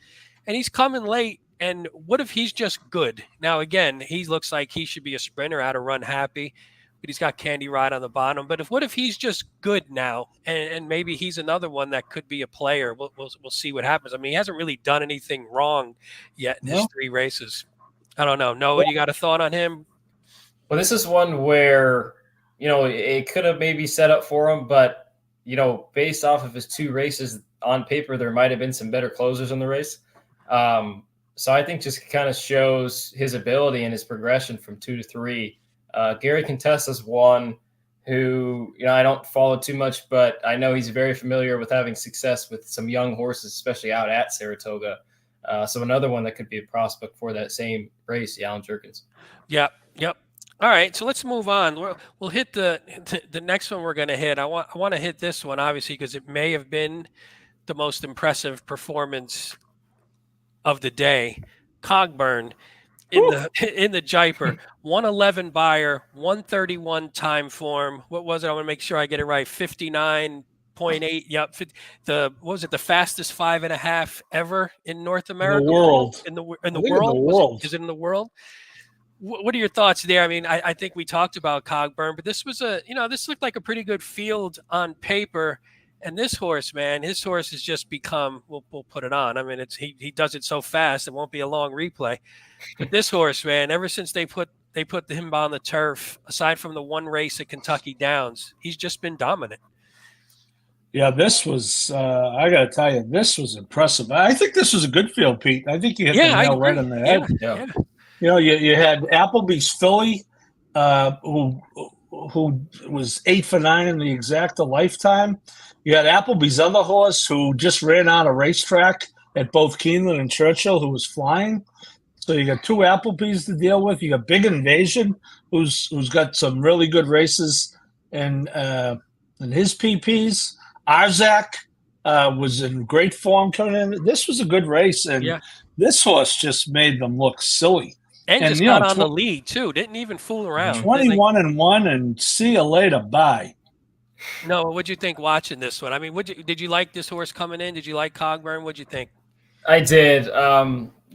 and he's coming late. And what if he's just good? Now, again, he looks like he should be a sprinter, out of run happy, but he's got Candy Ride on the bottom. But what if he's just good now, and maybe he's another one that could be a player? We'll see what happens. I mean, he hasn't really done anything wrong yet in his 3 races. I don't know. Noah, you got a thought on him? Well, this is one where, it could have maybe set up for him, but, based off of his 2 races on paper, there might have been some better closers in the race. So I think just kind of shows his ability and his progression from 2 to 3. Gary Contessa's one who, I don't follow too much, but I know he's very familiar with having success with some young horses, especially out at Saratoga. So another one that could be a prospect for that same race, the Alan Jerkins. Yep. All right, so let's move on. We'll hit the next one we're going to hit. I want to hit this one, obviously, because it may have been the most impressive performance of the day. Cogburn in the Jaipur, 111 buyer, 131 time form. What was it? I want to make sure I get it right. 59.8. Yep. What was it? The fastest 5.5 ever in North America. In the world. In the world. Is it in the world? What are your thoughts there? I mean, I think we talked about Cogburn, but this was this looked like a pretty good field on paper. And this horse, man, his horse has just become, we'll put it on. I mean, he does it so fast, it won't be a long replay. But this horse, man, ever since they put him on the turf, aside from the 1 race at Kentucky Downs, he's just been dominant. Yeah, this was, I got to tell you, this was impressive. I think this was a good field, Pete. I think you hit the nail right on the head. Yeah. You had Applebee's filly, who was 8 for 9 in the exacta lifetime. You had Applebee's other horse who just ran out of racetrack at both Keeneland and Churchill, who was flying. So you got 2 Applebee's to deal with. You got Big Invasion, who's got some really good races in his PPs. Arzak was in great form coming in. This was a good race, and this horse just made them look silly. And just got on the lead, too. Didn't even fool around. 21-1, and see you later. Bye. No, what'd you think watching this one? I mean, did you like this horse coming in? Did you like Cogburn? What'd you think? I did.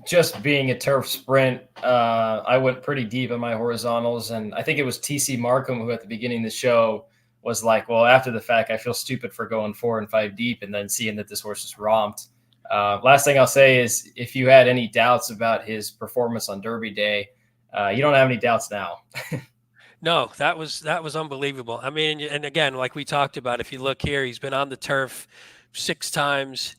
Just being a turf sprint, I went pretty deep in my horizontals, and I think it was TC Markham who at the beginning of the show was like, well, after the fact, I feel stupid for going 4 and 5 deep and then seeing that this horse is romped. Last thing I'll say is if you had any doubts about his performance on Derby Day, you don't have any doubts now. No, that was unbelievable. I mean, and again, like we talked about, if you look here, he's been on the turf 6 times.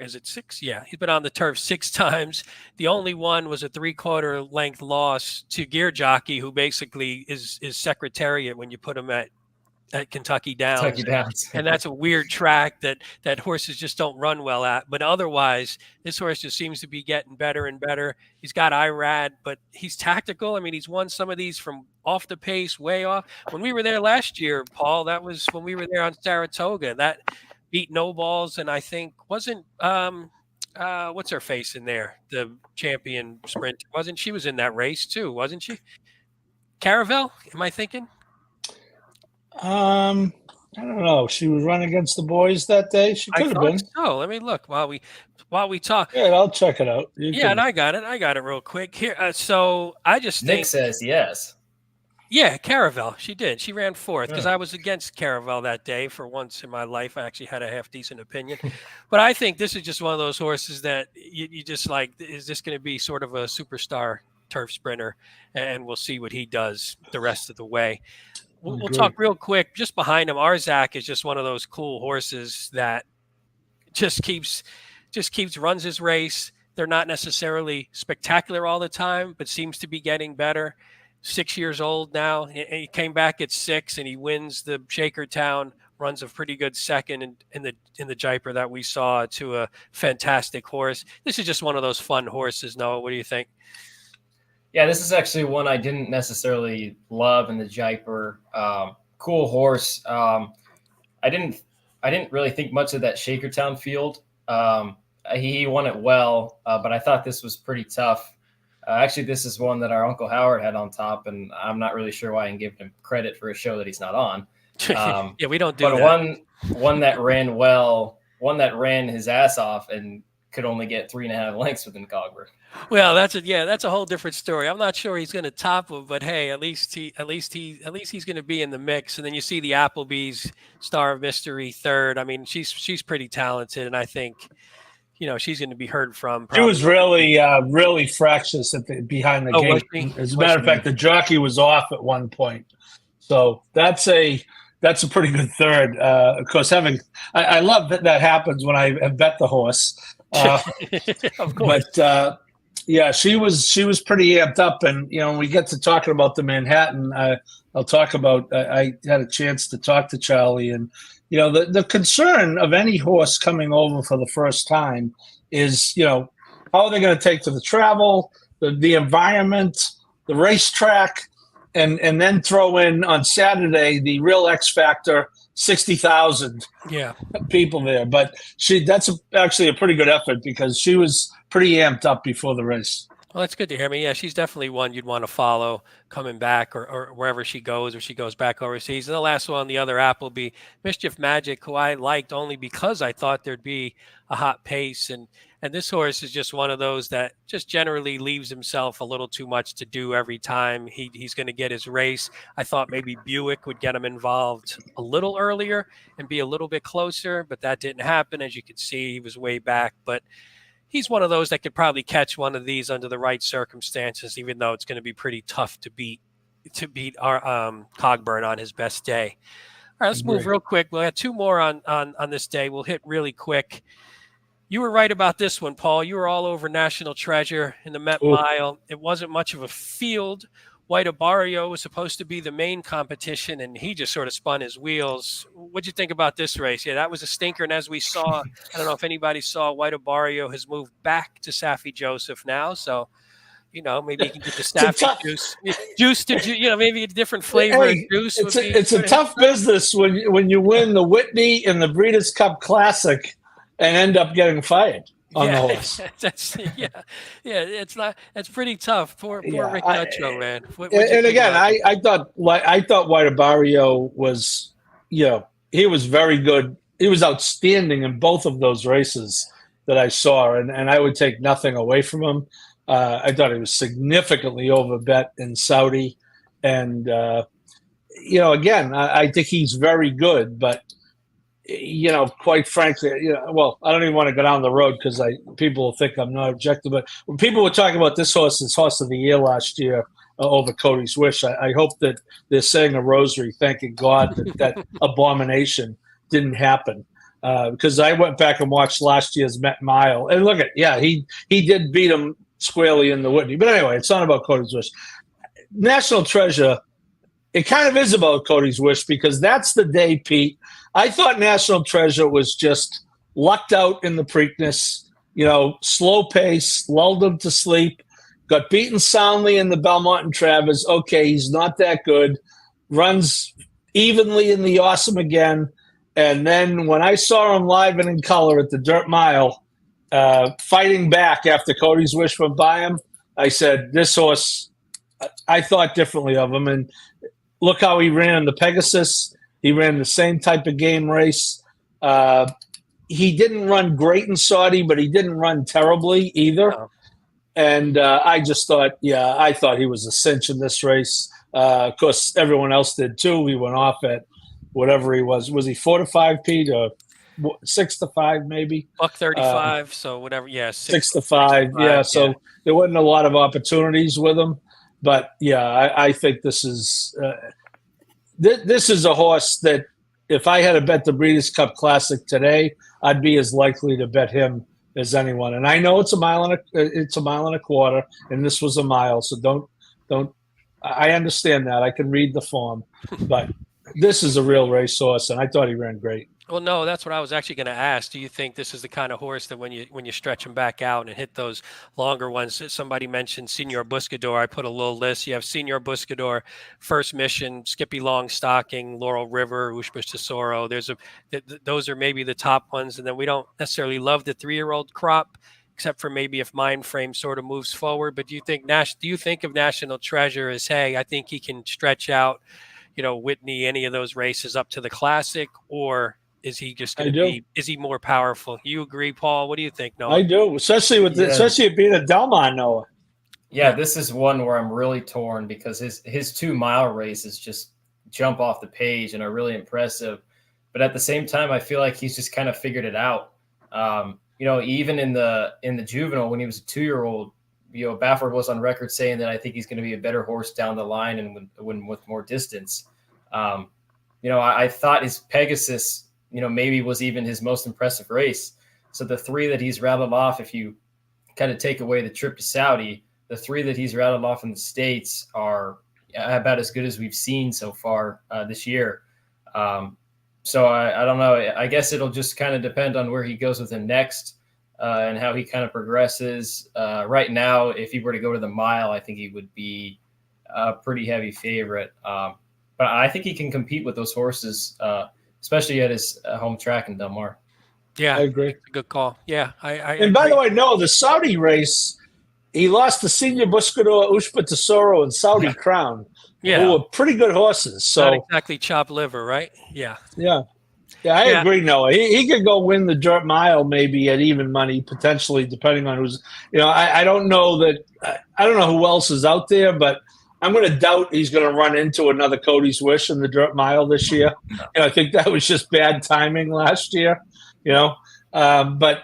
Is it 6? Yeah, he's been on the turf 6 times. The only one was a 3/4 length loss to Gear Jockey, who basically is secretariat when you put him at Kentucky Downs. And that's a weird track that horses just don't run well at. But otherwise, this horse just seems to be getting better and better. He's got IRAD, but he's tactical. I mean, he's won some of these from off the pace, way off. When we were there last year, Paul, that was when we were there on Saratoga. That beat No Balls, and I think wasn't what's her face in there, the champion sprint. She was in that race too, wasn't she? Caravel, am I thinking? I don't know. She was running against the boys that day. She could have been. So let me look while we talk. Yeah, I'll check it out. And I got it real quick here. So I just think Nick says yes. Yeah, Caravel. She did. She ran 4th because I was against Caravel that day. For once in my life, I actually had a half decent opinion. But I think this is just one of those horses that you just like, is this going to be sort of a superstar turf sprinter? And we'll see what he does the rest of the way. We'll talk real quick. Just behind him, Arzak is just one of those cool horses that just runs his race. They're not necessarily spectacular all the time, but seems to be getting better. 6 years old now. He came back at 6 and he wins the Shakertown, runs a pretty good second in the Jaipur that we saw to a fantastic horse. This is just one of those fun horses, Noah. What do you think? Yeah, this is actually one I didn't necessarily love in the Jaipur. Cool horse. I didn't really think much of that Shakertown field. He won it well, but I thought this was pretty tough. Actually, this is one that our Uncle Howard had on top, and I'm not really sure why I can give him credit for a show that he's not on. Yeah, we don't do but that. one that ran well, one that ran his ass off and could only get 3.5 lengths within Cogburn. Well, that's a whole different story. I'm not sure he's going to top him, but hey, at least he's going to be in the mix. And then you see the Applebee's Star of Mystery third. I mean, she's pretty talented, and I think she's going to be heard from. She was really fractious behind the gate. As a matter of fact, the jockey was off at one point, so that's a pretty good third. Of course, I love that happens when I have bet the horse. Of course. But yeah, she was pretty amped up, and when we get to talking about the Manhattan, I'll talk about. I had a chance to talk to Charlie, and the concern of any horse coming over for the first time is how are they going to take to the travel, the environment, the racetrack, and then throw in on Saturday the real X factor. 60,000 people there, but that's actually a pretty good effort because she was pretty amped up before the race. Well, that's good to hear. I mean, yeah, she's definitely one you'd want to follow coming back or wherever she goes, or she goes back overseas. And the last one, the other Appleby, Mischief Magic, who I liked only because I thought there'd be a hot pace. And this horse is just one of those that just generally leaves himself a little too much to do every time he's going to get his race. I thought maybe Buick would get him involved a little earlier and be a little bit closer, but that didn't happen. As you can see, he was way back. But he's one of those that could probably catch one of these under the right circumstances, even though it's going to be pretty tough to beat our Cogburn on his best day. All right, let's move real quick. We'll have two more on this day. We'll hit really quick. You were right about this one, Paul. You were all over National Treasure in the Met Mile. It wasn't much of a field. White Abarrio was supposed to be the main competition, and he just sort of spun his wheels. What'd you think about this race? Yeah, that was a stinker. And as we saw, I don't know if anybody saw, White Abarrio has moved back to Saffie Joseph now. So, maybe you can get the Saffie juice to, maybe a different flavor of juice. It's a tough business when you win the Whitney and the Breeders' Cup Classic and end up getting fired on the horse. It's pretty tough. Poor Rick Dutcho, man. And again, I thought White Abarrio was, he was very good. He was outstanding in both of those races that I saw, and I would take nothing away from him. I thought he was significantly overbet in Saudi, and again, I think he's very good, but quite frankly, well, I don't even want to go down the road because people will think I'm not objective. But when people were talking about this horse as horse of the year last year over Cody's Wish, I hope that they're saying a rosary, thanking God that abomination didn't happen. Because I went back and watched last year's Met Mile, and look he did beat him squarely in the Whitney. But anyway, it's not about Cody's Wish. National Treasure, it kind of is about Cody's Wish because that's the day, Pete. I thought National Treasure was just lucked out in the Preakness, slow pace, lulled him to sleep, got beaten soundly in the Belmont and Travers. Okay, he's not that good. Runs evenly in the Awesome again. And then when I saw him live and in color at the Dirt Mile, fighting back after Cody's Wish went by him, I said, this horse, I thought differently of him. And look how he ran in the Pegasus. He ran the same type of game race. He didn't run great in Saudi, but he didn't run terribly either. No. And I just thought, I thought he was a cinch in this race. Of course, everyone else did too. He went off at whatever he was. Was he 4-5, Pete, or 6-5 maybe? $135, so whatever. Yeah, 6-5. Yeah, so there wasn't a lot of opportunities with him. But, I think this is this is a horse that if I had to bet the Breeders' Cup Classic today, I'd be as likely to bet him as anyone. And I know it's a mile and a quarter, and this was a mile. So don't. I understand that. I can read the form, but this is a real racehorse, and I thought he ran great. Well, no, that's what I was actually going to ask. Do you think this is the kind of horse that when you stretch him back out and hit those longer ones? Somebody mentioned Senor Buscador. I put a little list. You have Senor Buscador, First Mission, Skippy Longstocking, Laurel River, Ushbush Tesoro. Those are maybe the top ones, and then we don't necessarily love the 3-year-old crop, except for maybe if Mind Frame sort of moves forward. But do you think of National Treasure as, hey, I think he can stretch out, Whitney, any of those races up to the Classic, or is he just going to be? Is he more powerful? You agree, Paul? What do you think, Noah? I do, especially especially it being a Delmont, Noah. Yeah, this is one where I'm really torn because his 2-mile races just jump off the page and are really impressive. But at the same time, I feel like he's just kind of figured it out. Even in the juvenile, when he was a 2-year-old, Baffert was on record saying that I think he's going to be a better horse down the line and with more distance. I thought his Pegasus, maybe was even his most impressive race. So the 3 that he's rattled off, if you kind of take away the trip to Saudi, the 3 that he's rattled off in the States are about as good as we've seen so far this year. So I don't know. I guess it'll just kind of depend on where he goes with him next and how he kind of progresses. Right now, if he were to go to the mile, I think he would be a pretty heavy favorite. But I think he can compete with those horses, especially at his home track in Del Mar. Yeah, I agree. Good call. Yeah, and by the way, no, the Saudi race, he lost the Senior Buscador, Ushba Tesoro, and Saudi Crown. Yeah, who were pretty good horses. So not exactly chopped liver, right? Yeah. I agree, Noah. He could go win the dirt mile maybe at even money, potentially, depending on who's. I don't know that. I don't know who else is out there, but I'm going to doubt he's going to run into another Cody's Wish in the dirt mile this year. I think that was just bad timing last year. But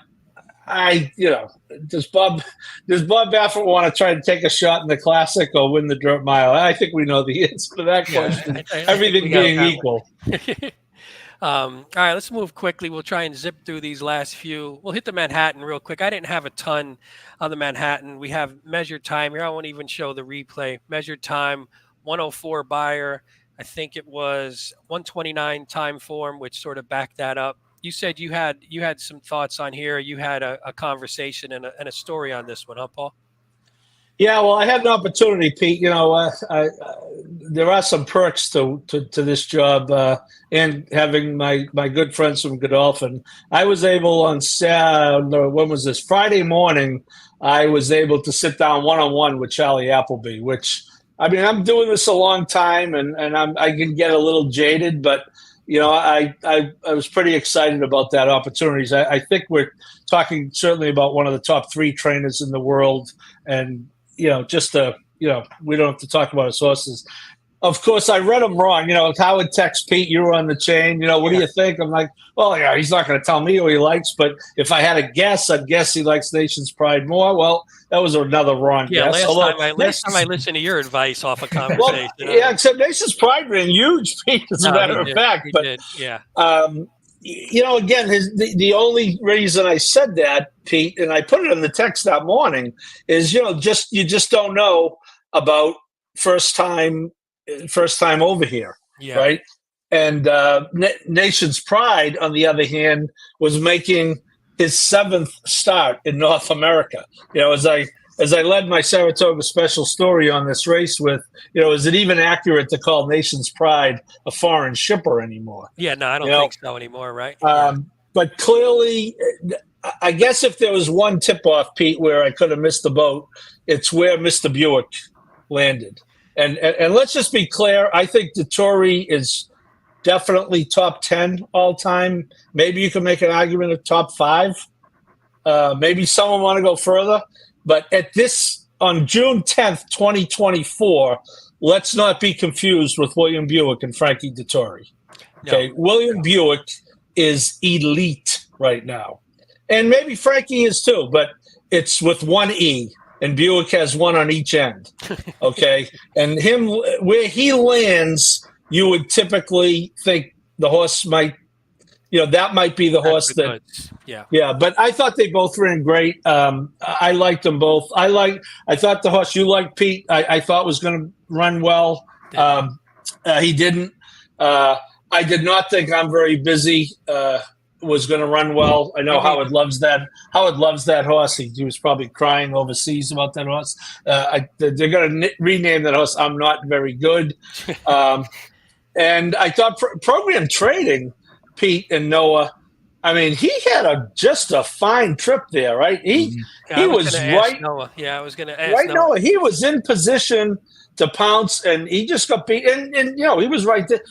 does Bob Baffert want to try to take a shot in the Classic or win the dirt mile? I think we know the answer to that question. Everything being equal. All right, let's move quickly. We'll try and zip through these last few. We'll hit the Manhattan real quick. I didn't have a ton on the Manhattan. We have measured time here. I won't even show the replay. Measured time, 104 Beyer. I think it was 129 time form, which sort of backed that up. You said you had some thoughts on here. You had a conversation and a story on this one, huh, Paul? Yeah, well, I had an opportunity, Pete. There are some perks to this job, and having my good friends from Godolphin. I was able on when was this? Friday morning, I was able to sit down one-on-one with Charlie Appleby, which, I'm doing this a long time, and I can get a little jaded, but I was pretty excited about that opportunities. I think we're talking certainly about one of the top 3 trainers in the world, and we don't have to talk about his horses. Of course, I read him wrong. Howard text Pete, you were on the chain. What do you think? I'm like, well, yeah, he's not going to tell me who he likes, but if I had a guess, I'd guess he likes Nation's Pride more. Well, that was another wrong guess. Last time I listened to your advice off a conversation. Well, yeah, except Nation's Pride ran huge, Pete, as a matter of fact. But yeah. Again, the only reason I said that, Pete, and I put it in the text that morning, is you just don't know about first time over here, right? And Nation's Pride, on the other hand, was making his 7th start in North America. As I led my Saratoga special story on this race with, is it even accurate to call Nation's Pride a foreign shipper anymore? Yeah, no, I don't think so anymore, right? But clearly, I guess if there was one tip-off, Pete, where I could have missed the boat, it's where Mr. Buick landed. And let's just be clear, I think Dettori is definitely top 10 all time. Maybe you can make an argument of top 5. Maybe someone want to go further. But on June 10th, 2024, let's not be confused with William Buick and Frankie Dettori. Okay, no. William Buick is elite right now. And maybe Frankie is too, but it's with one E, and Buick has one on each end. Okay? And where he lands, you would typically think the horse might, that might be the horse that. Yeah. But I thought they both ran great. I liked them both. I thought the horse you liked, Pete, I thought was going to run well. He didn't. I did not think I'm Very Busy was going to run well. I know Howard loves that. Howard loves that horse. He was probably crying overseas about that horse. They're going to rename that horse I'm Not Very Good. And I thought program trading, Pete and Noah, he had just a fine trip there, right? He was right. Noah. Yeah, I was going to ask right, Noah. He was in position to pounce, and he just got beat. And he was right there.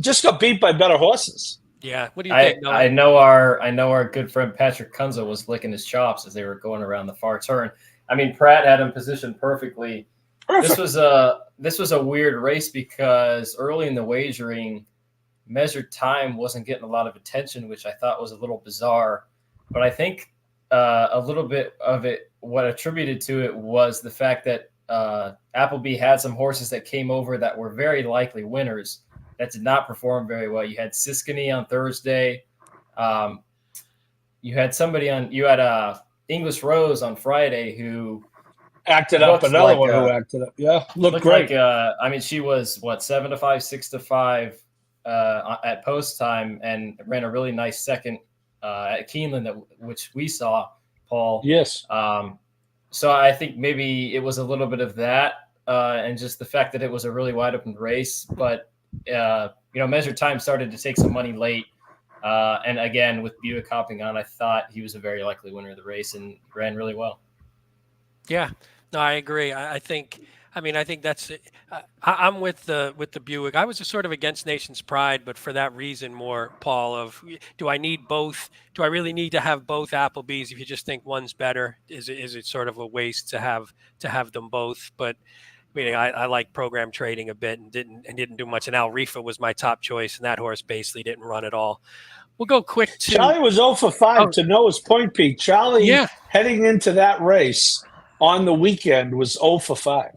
Just got beat by better horses. Yeah. What do you think, Noah? I know our good friend Patrick Kunze was licking his chops as they were going around the far turn. I mean, Pratt had him positioned perfectly. Perfect. This was a weird race because early in the wagering, measured time wasn't getting a lot of attention, which I thought was a little bizarre. But I think a little bit of it, what attributed to it was the fact that Appleby had some horses that came over that were very likely winners that did not perform very well. You had Siskany on Thursday. You had English Rose on Friday who acted up. Another one who acted up. Yeah, looked great. She was 7-5, 6-5 at post time and ran a really nice second at Keeneland, which we saw, Paul. Yes. So I think maybe it was a little bit of that and just the fact that it was a really wide open race. But, measured time started to take some money late. And again, with Buick hopping on, I thought he was a very likely winner of the race and ran really well. Yeah, no, I agree. I think that's it. I'm with the Buick. I was sort of against Nation's Pride, but for that reason more, Paul, of do I need both? Do I really need to have both Applebys if you just think one's better? Is it sort of a waste to have them both? But I like program trading a bit and didn't do much. And Al Rifa was my top choice, and that horse basically didn't run at all. We'll go quick to Charlie was 0 for 5 to Noah's point, Pete. Charlie, heading into that race on the weekend, was 0 for 5.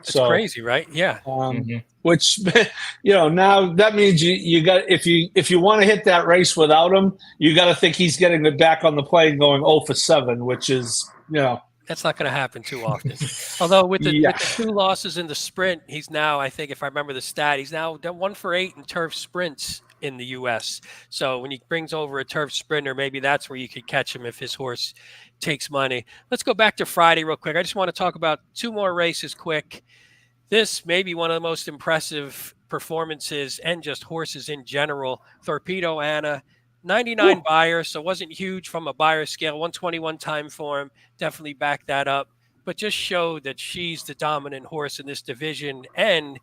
It's crazy, right? Yeah. Which, now that means you got, if you want to hit that race without him, you got to think he's getting it back on the plane going 0 for 7, which is, That's not going to happen too often. Although with the 2 losses in the sprint, he's now, I think if I remember the stat, he's now done 1 for 8 in turf sprints in the U.S. So when he brings over a turf sprinter, maybe that's where you could catch him if his horse takes money. Let's go back to Friday real quick. I just want to talk about 2 more races quick. This may be one of the most impressive performances and just horses in general. Torpedo Anna, 99 buyer, so wasn't huge from a buyer scale. 121 time form, definitely back that up. But just showed that she's the dominant horse in this division and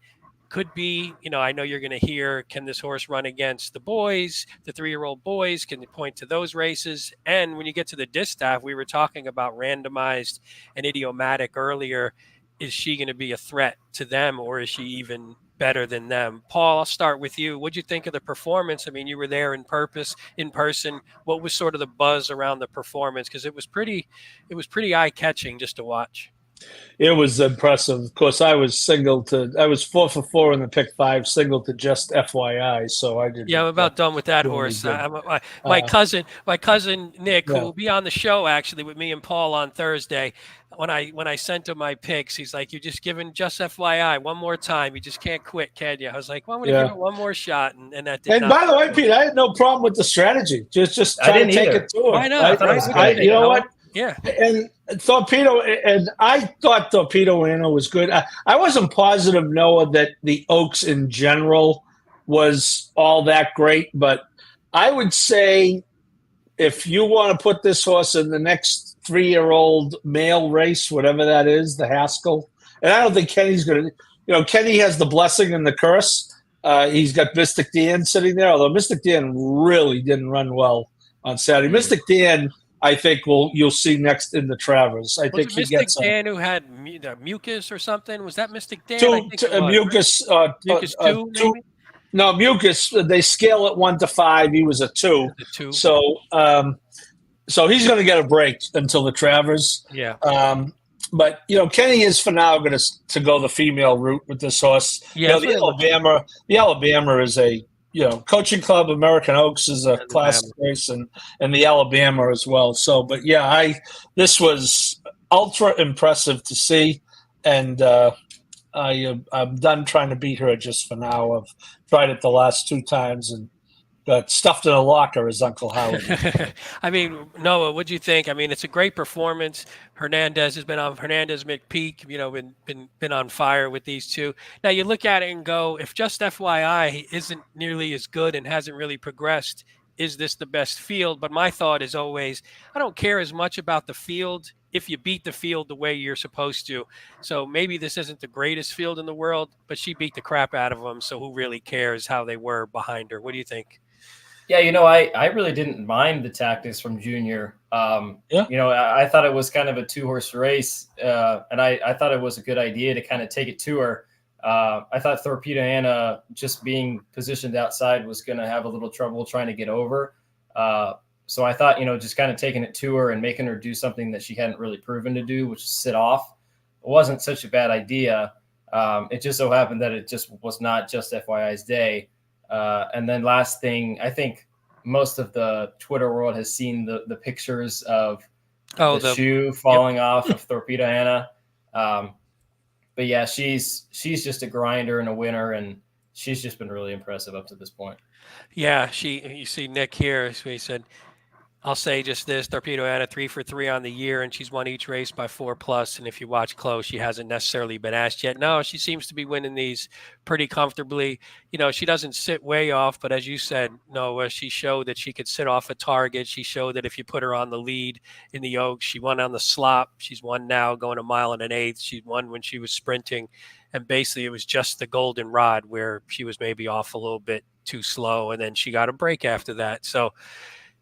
could be, I know you're going to hear, can this horse run against the boys, the 3-year-old boys? Can you point to those races? And when you get to the distaff, we were talking about randomized and idiomatic earlier. Is she going to be a threat to them, or is she even better than them? Paul, I'll start with you. What'd you think of the performance? I mean, you were there in person. What was sort of the buzz around the performance? Because it was pretty eye-catching just to watch. It was impressive. Of course, I was 4 for 4 in the pick 5, single to just FYI. So I did. Yeah, I'm about done with that horse. My cousin Nick, who will be on the show actually with me and Paul on Thursday. When I sent him my picks, he's like, "You're just giving just FYI one more time. You just can't quit, can you?" I was like, "Well, I'm going to give it one more shot," and that did. And by the way, Pete, I had no problem with the strategy. Just try to take it to him. Why not? You know what? Yeah. And Torpedo, and I thought Torpedo Anna was good. I wasn't positive, Noah, that the Oaks in general was all that great, but I would say if you want to put this horse in the next 3-year-old male race, whatever that is, the Haskell, and I don't think Kenny's going to, Kenny has the blessing and the curse. He's got Mystic Dan sitting there, although Mystic Dan really didn't run well on Saturday. Mystic Dan, I think you'll see next in the Travers. I think he gets Dan who had mucus or something. Was that Mystic Dan? Mucus. Mucus 2, maybe? No, Mucus. They scale it 1 to 5. He was a 2. So he's going to get a break until the Travers. Yeah. But Kenny is for now going to go the female route with this horse. Yeah. The Alabama is a. Coaching Club American Oaks is a classic race, and the Alabama as well. So, but this was ultra impressive to see, and I'm done trying to beat her just for now. I've tried it the last 2 times and got stuffed in a locker, as Uncle Howard. I mean, Noah, what'd you think? I mean, it's a great performance. Hernandez McPeak, been on fire with these 2. Now you look at it and go, if just FYI isn't nearly as good and hasn't really progressed, is this the best field? But my thought is always, I don't care as much about the field if you beat the field the way you're supposed to. So maybe this isn't the greatest field in the world, but she beat the crap out of them. So who really cares how they were behind her? What do you think? Yeah, I really didn't mind the tactics from Junior. I thought it was kind of a 2-horse race, and I thought it was a good idea to kind of take it to her. I thought Torpedo Anna, just being positioned outside, was going to have a little trouble trying to get over. So I thought, just kind of taking it to her and making her do something that she hadn't really proven to do, which is sit off, wasn't such a bad idea. It just so happened that it just was not just FYI's day. And then last thing, I think most of the Twitter world has seen the pictures of the shoe falling off of Torpedo Anna. But yeah, she's just a grinder and a winner, and she's just been really impressive up to this point. Yeah, you see Nick here, so he said, I'll say just this, Torpedo Anna 3 for 3 on the year, and she's won each race by 4+. And if you watch close, she hasn't necessarily been asked yet. No, she seems to be winning these pretty comfortably. She doesn't sit way off, but as you said, Noah, she showed that she could sit off a target. She showed that if you put her on the lead in the Oaks, she won on the slop. She's won now going 1 1/8. She won when she was sprinting. And basically it was just the golden rod where she was maybe off a little bit too slow, and then she got a break after that. So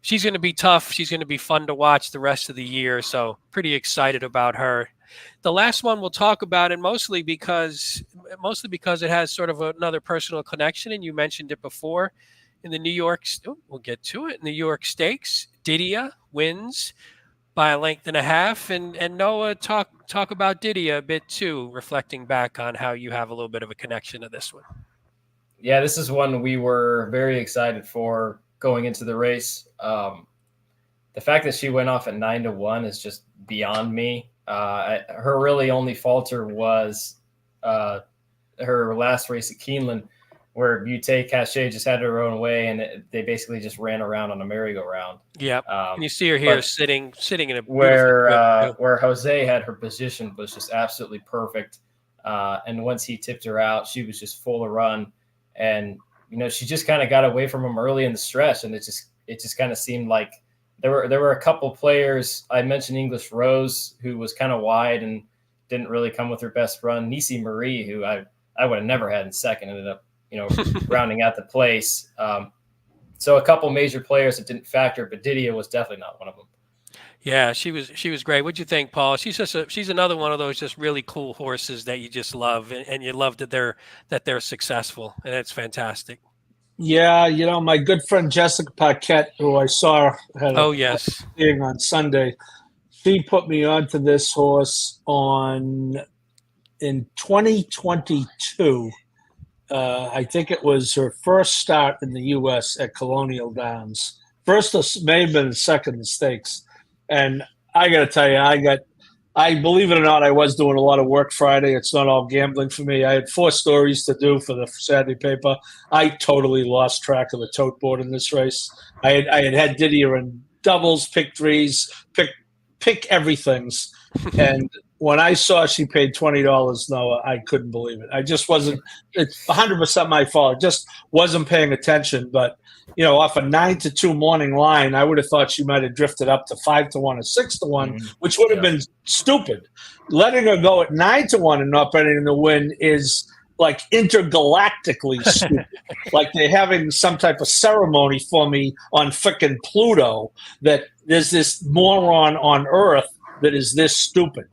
she's going to be tough. She's going to be fun to watch the rest of the year. So pretty excited about her. The last one we'll talk about, and mostly because it has sort of another personal connection. And you mentioned it before in the New York. We'll get to it. In the New York Stakes, Didia wins by a length and a half. And Noah, talk about Didia a bit too, reflecting back on how you have a little bit of a connection to this one. Yeah, this is one we were very excited for going into the race. The fact that she went off at 9-1 is just beyond me. Her really only falter was her last race at Keeneland, where Butte Cachet just had her own way, and they basically just ran around on a merry-go-round. Yeah, and you see her here sitting in a where Jose had her position was just absolutely perfect. And once he tipped her out, she was just full of run, and she just kind of got away from him early in the stretch, and it just kind of seemed like there were a couple players. I mentioned English Rose, who was kind of wide and didn't really come with her best run. Nisi Marie, who I would have never had in second, ended up rounding out the place. So a couple major players that didn't factor, but Didia was definitely not one of them. Yeah, she was great. What'd you think, Paul? She's another one of those just really cool horses that you just love, and you love that they're successful, and it's fantastic. Yeah, my good friend Jessica Paquette, who I saw thing on Sunday, she put me onto this horse in 2022. I think it was her first start in the U.S. at Colonial Downs. First, may have been second in stakes. And I got to tell you, I believe it or not, I was doing a lot of work Friday. It's not all gambling for me. I had 4 stories to do for the Saturday paper. I totally lost track of the tote board in this race. I had Didier in doubles, pick threes, pick everythings. And when I saw she paid $20, Noah, I couldn't believe it. I just wasn't. It's 100% my fault. I just wasn't paying attention. But off a 9-2 morning line, I would have thought she might have drifted up to 5-1 or 6-1, which would have been stupid. Letting her go at 9-1 and not betting the win is like intergalactically stupid. Like they're having some type of ceremony for me on frickin' Pluto that there's this moron on Earth that is this stupid.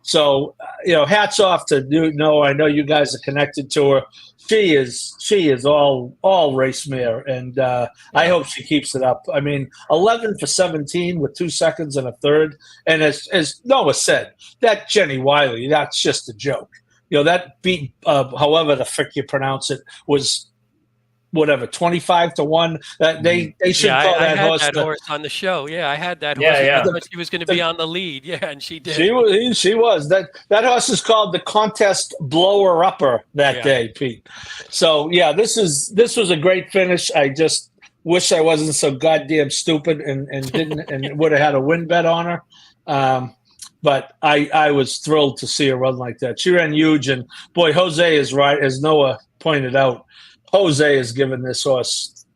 So, hats off to Noah. I know you guys are connected to her. She is all race mare, and I hope she keeps it up. I mean, 11 for 17 with 2 seconds and a third. And as Noah said, that Jenny Wiley, that's just a joke. That beat, however the frick you pronounce it, was whatever 25-1. They should call that horse. I had that horse on the show. Yeah, I had that horse. I thought she was going to be on the lead. Yeah, and she did. She was. That horse is called the contest blower upper that day, Pete. So yeah, this was a great finish. I just wish I wasn't so goddamn stupid and didn't and would have had a win bet on her. But I was thrilled to see her run like that. She ran huge, and boy, Jose is right, as Noah pointed out. Jose has given this horse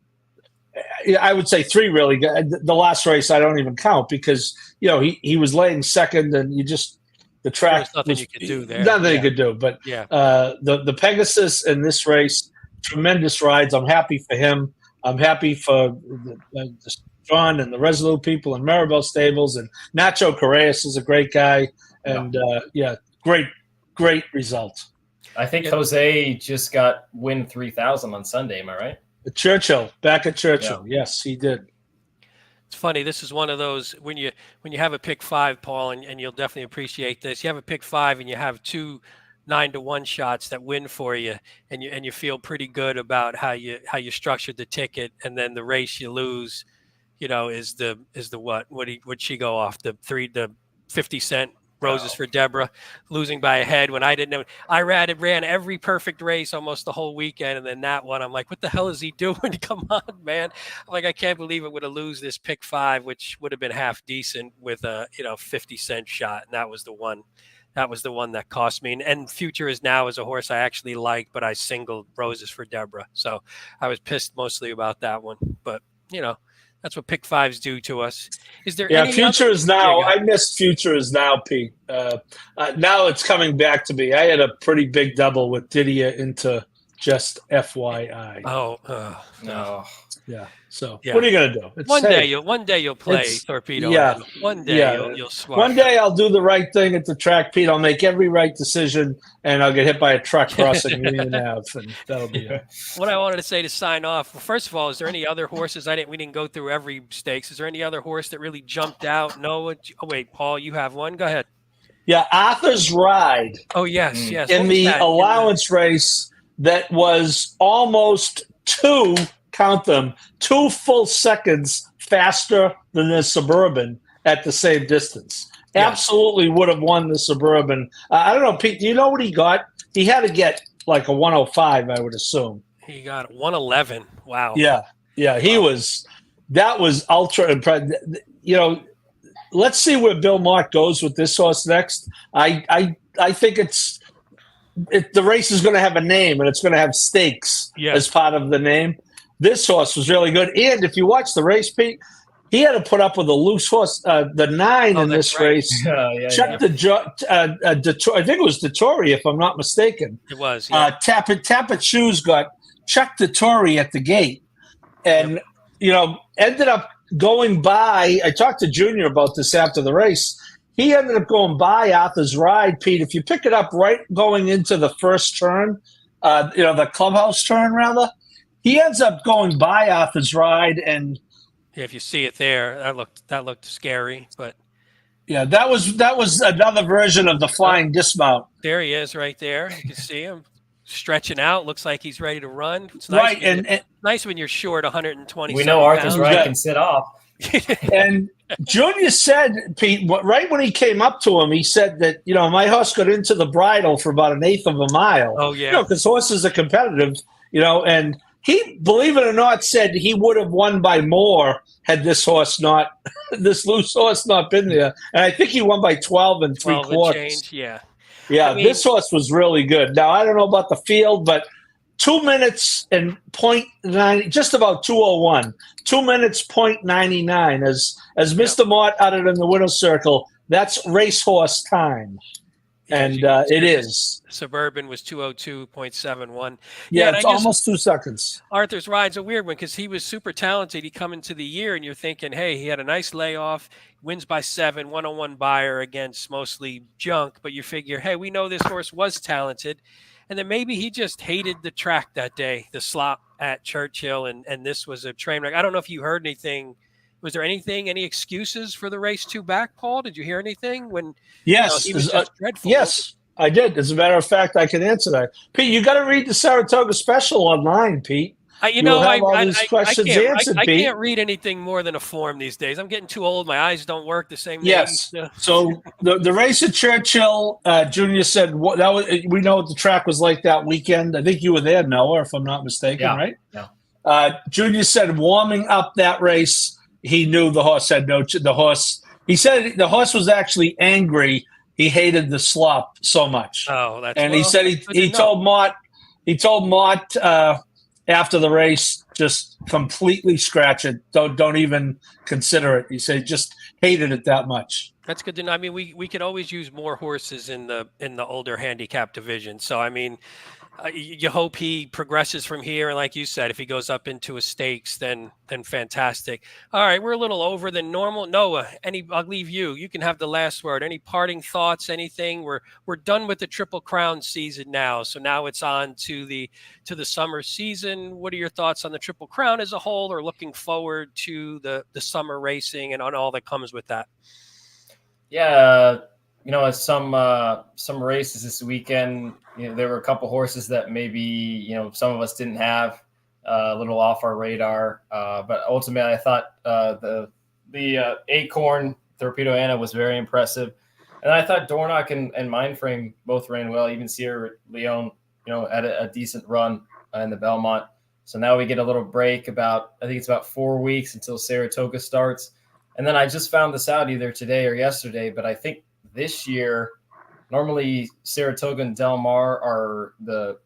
I would say 3 really good. The last race I don't even count because he was laying second, and the track nothing you could do there. Nothing you could do. But the Pegasus in this race, tremendous rides. I'm happy for him. I'm happy for John and the Resolute people and Maribel Stables, and Nacho Correas is a great guy, and great result. I think Jose just got win 3,000 on Sunday. Am I right? Churchill, back at Churchill. Yeah. Yes, he did. It's funny. This is one of those when you have a pick 5, Paul, and you'll definitely appreciate this. You have a pick 5, and you have 2 9-to-1 shots that win for you, and you feel pretty good about how you structured the ticket, and then the race you lose, is the what? Would she go off the 50-cent roses for Deborah, losing by a head when I didn't know. I ran every perfect race almost the whole weekend, and then that one, I'm like, what the hell is he doing? Come on, man! I'm like, I can't believe it would have lose this pick 5, which would have been half decent with a 50-cent shot, and that was the one. That was the one that cost me. And Future is Now is a horse I actually like, but I singled roses for Deborah, so I was pissed mostly about that one. But that's what pick 5s do to us. Is there any Future is Now? I missed Future is Now, Pete. Now it's coming back to me. I had a pretty big double with Didier into Just FYI. Oh, no. Yeah. So what are you gonna do? One day you'll play Torpedo. Yeah. One day you'll swap. One day I'll do the right thing at the track, Pete. I'll make every right decision, and I'll get hit by a truck crossing Union Ave, and that'll be it. What I wanted to say to sign off. Well, first of all, is there any other horses? We didn't go through every stakes. Is there any other horse that really jumped out? No. Oh wait, Paul, you have one. Go ahead. Yeah, Arthur's Ride. Oh yes. In the allowance race, that was almost 2 full seconds faster than the Suburban at the same distance. Yeah. Absolutely would have won the Suburban. I don't know, Pete, do you know what he got? He had to get like a 105, I would assume. He got 111. Wow. Yeah. That was ultra impressive. Let's see where Bill Mott goes with this horse next. I think the race is going to have a name, and it's going to have stakes as part of the name. This horse was really good. And if you watch the race, Pete, he had to put up with a loose horse. The 9 in this race. Check the I think it was Dettori, if I'm not mistaken. It was. Tappet Shoes got Chuck Dettori at the gate. And, ended up going by. I talked to Junior about this after the race. He ended up going by Arthur's Ride, Pete. If you pick it up right going into the first turn, the clubhouse turn, rather, he ends up going by Arthur's Ride, and if you see it there, that looked scary, but that was another version of the flying dismount. There he is, right there. You can see him stretching out. Looks like he's ready to run. It's nice, and nice when you're short 120. We know Arthur's Ride can sit off. And Junior said, Pete, right when he came up to him, he said that my horse got into the bridle for about 1/8 of a mile. Oh yeah, because horses are competitive, and. He, believe it or not, said he would have won by more had this loose horse not been there. And I think he won by 12 3/4. Yeah. This horse was really good. Now, I don't know about the field, but 2 minutes and 0.9, just about 2:01. 2 minutes 0.99, as Mr. Mott uttered in the winner's circle. That's racehorse time. And it is. Suburban was 2:02.71. Yeah, it's almost 2 seconds. Arthur's Ride's a weird one because he was super talented. He come into the year and you're thinking, hey, he had a nice layoff, wins by 7, 101 buyer against mostly junk. But you figure, hey, we know this horse was talented. And then maybe he just hated the track that day, the slop at Churchill, and this was a train wreck. I don't know if you heard anything. Was there any excuses for the race 2 back, Paul? Did you hear anything when Yes, he was just dreadful? Yes, I did. As a matter of fact, I can answer that. Pete, you got to read the Saratoga special online, Pete. I can't read anything more than a form these days. I'm getting too old. My eyes don't work the same way. Yes. So the race at Churchill, Junior said we know what the track was like that weekend. I think you were there, Noah, if I'm not mistaken, right? Yeah. Junior said warming up that race, he knew the horse had the horse. He said the horse was actually angry. He hated the slop so much. Oh, that's and he said he told Mott after the race, just completely scratch it. Don't even consider it. You say just hated it that much. That's good to know. I mean, we could always use more horses in the older handicap division. So I mean, you hope he progresses from here. And like you said, if he goes up into a stakes, then fantastic. All right, we're a little over than normal. Noah, I'll leave you. You can have the last word. Any parting thoughts? Anything? We're done with the Triple Crown season now, so now it's on to the summer season. What are your thoughts on the Triple Crown as a whole, or looking forward to the summer racing and on all that comes with that? Yeah, some races this weekend, there were a couple horses that maybe, some of us didn't have a little off our radar. But ultimately, I thought the Acorn Torpedo Anna was very impressive. And I thought Dornock and Mindframe both ran well. Even Sierra Leone, had a decent run in the Belmont. So now we get a little break I think it's about 4 weeks until Saratoga starts. And then I just found this out either today or yesterday, but I think this year, normally Saratoga and Del Mar are the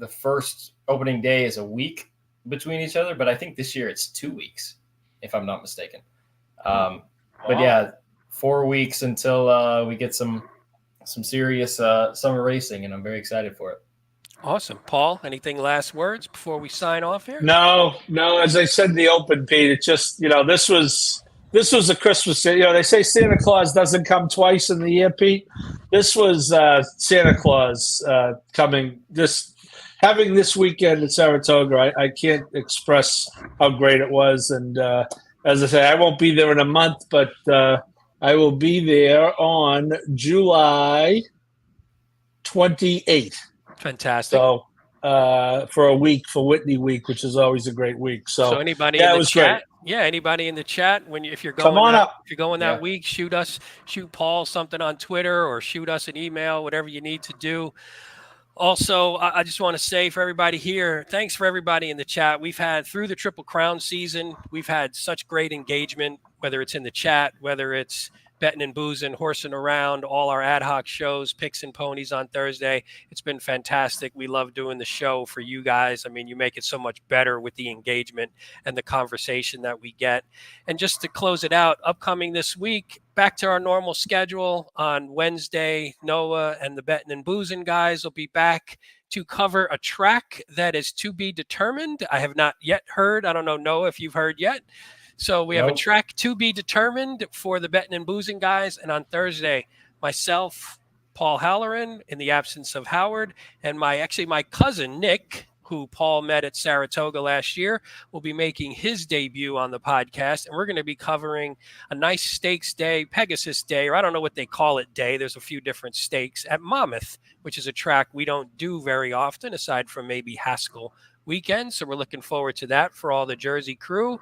first opening day is a week between each other, but I think this year it's 2 weeks, if I'm not mistaken. But yeah, 4 weeks until we get some serious summer racing, and I'm very excited for it. Awesome. Paul, anything last words before we sign off here? No. As I said in the open, Pete, it just, this was a Christmas. They say Santa Claus doesn't come twice in the year, Pete. This was Santa Claus coming. Having this weekend at Saratoga, I can't express how great it was. And as I say, I won't be there in a month, but I will be there on July 28th. Fantastic. So for a week, for Whitney Week, which is always a great week. So anybody in the chat? Great. Yeah, anybody in the chat, if you're going that week, shoot Paul something on Twitter or shoot us an email, whatever you need to do. Also, I just want to say for everybody here, thanks for everybody in the chat. We've had through the Triple Crown season, we've had such great engagement, whether it's in the chat, whether it's betting and boozing, horsing around, all our ad hoc shows, picks and ponies on Thursday. It's been fantastic. We love doing the show for you guys. I mean, you make it so much better with the engagement and the conversation that we get. And just to close it out, upcoming this week, back to our normal schedule on Wednesday, Noah and the betting and boozing guys will be back to cover a track that is to be determined. I have not yet heard. I don't know, Noah, if you've heard yet. So we have a track to be determined for the betting and boozing guys. And on Thursday, myself, Paul Halloran, in the absence of Howard, and my cousin, Nick, who Paul met at Saratoga last year, will be making his debut on the podcast. And we're going to be covering a nice stakes day, Pegasus Day, or I don't know what they call it day. There's a few different stakes at Monmouth, which is a track we don't do very often, aside from maybe Haskell weekend. So we're looking forward to that for all the Jersey crew.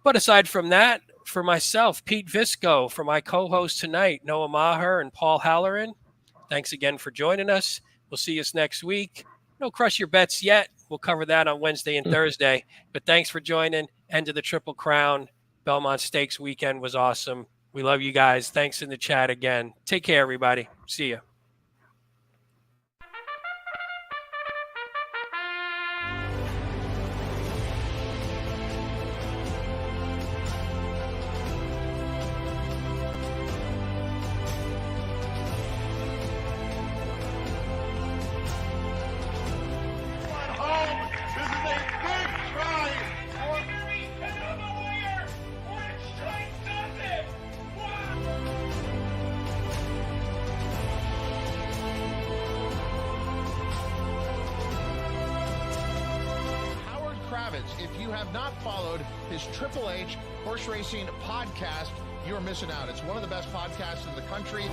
But aside from that, for myself, Pete Visco, for my co-host tonight, Noah Maher and Paul Halloran, thanks again for joining us. We'll see you next week. No crush your bets yet. We'll cover that on Wednesday and Thursday. But thanks for joining. End of the Triple Crown. Belmont Stakes weekend was awesome. We love you guys. Thanks in the chat again. Take care, everybody. See ya. If you have not followed his Triple H horse racing podcast, you're missing out. It's one of the best podcasts in the country.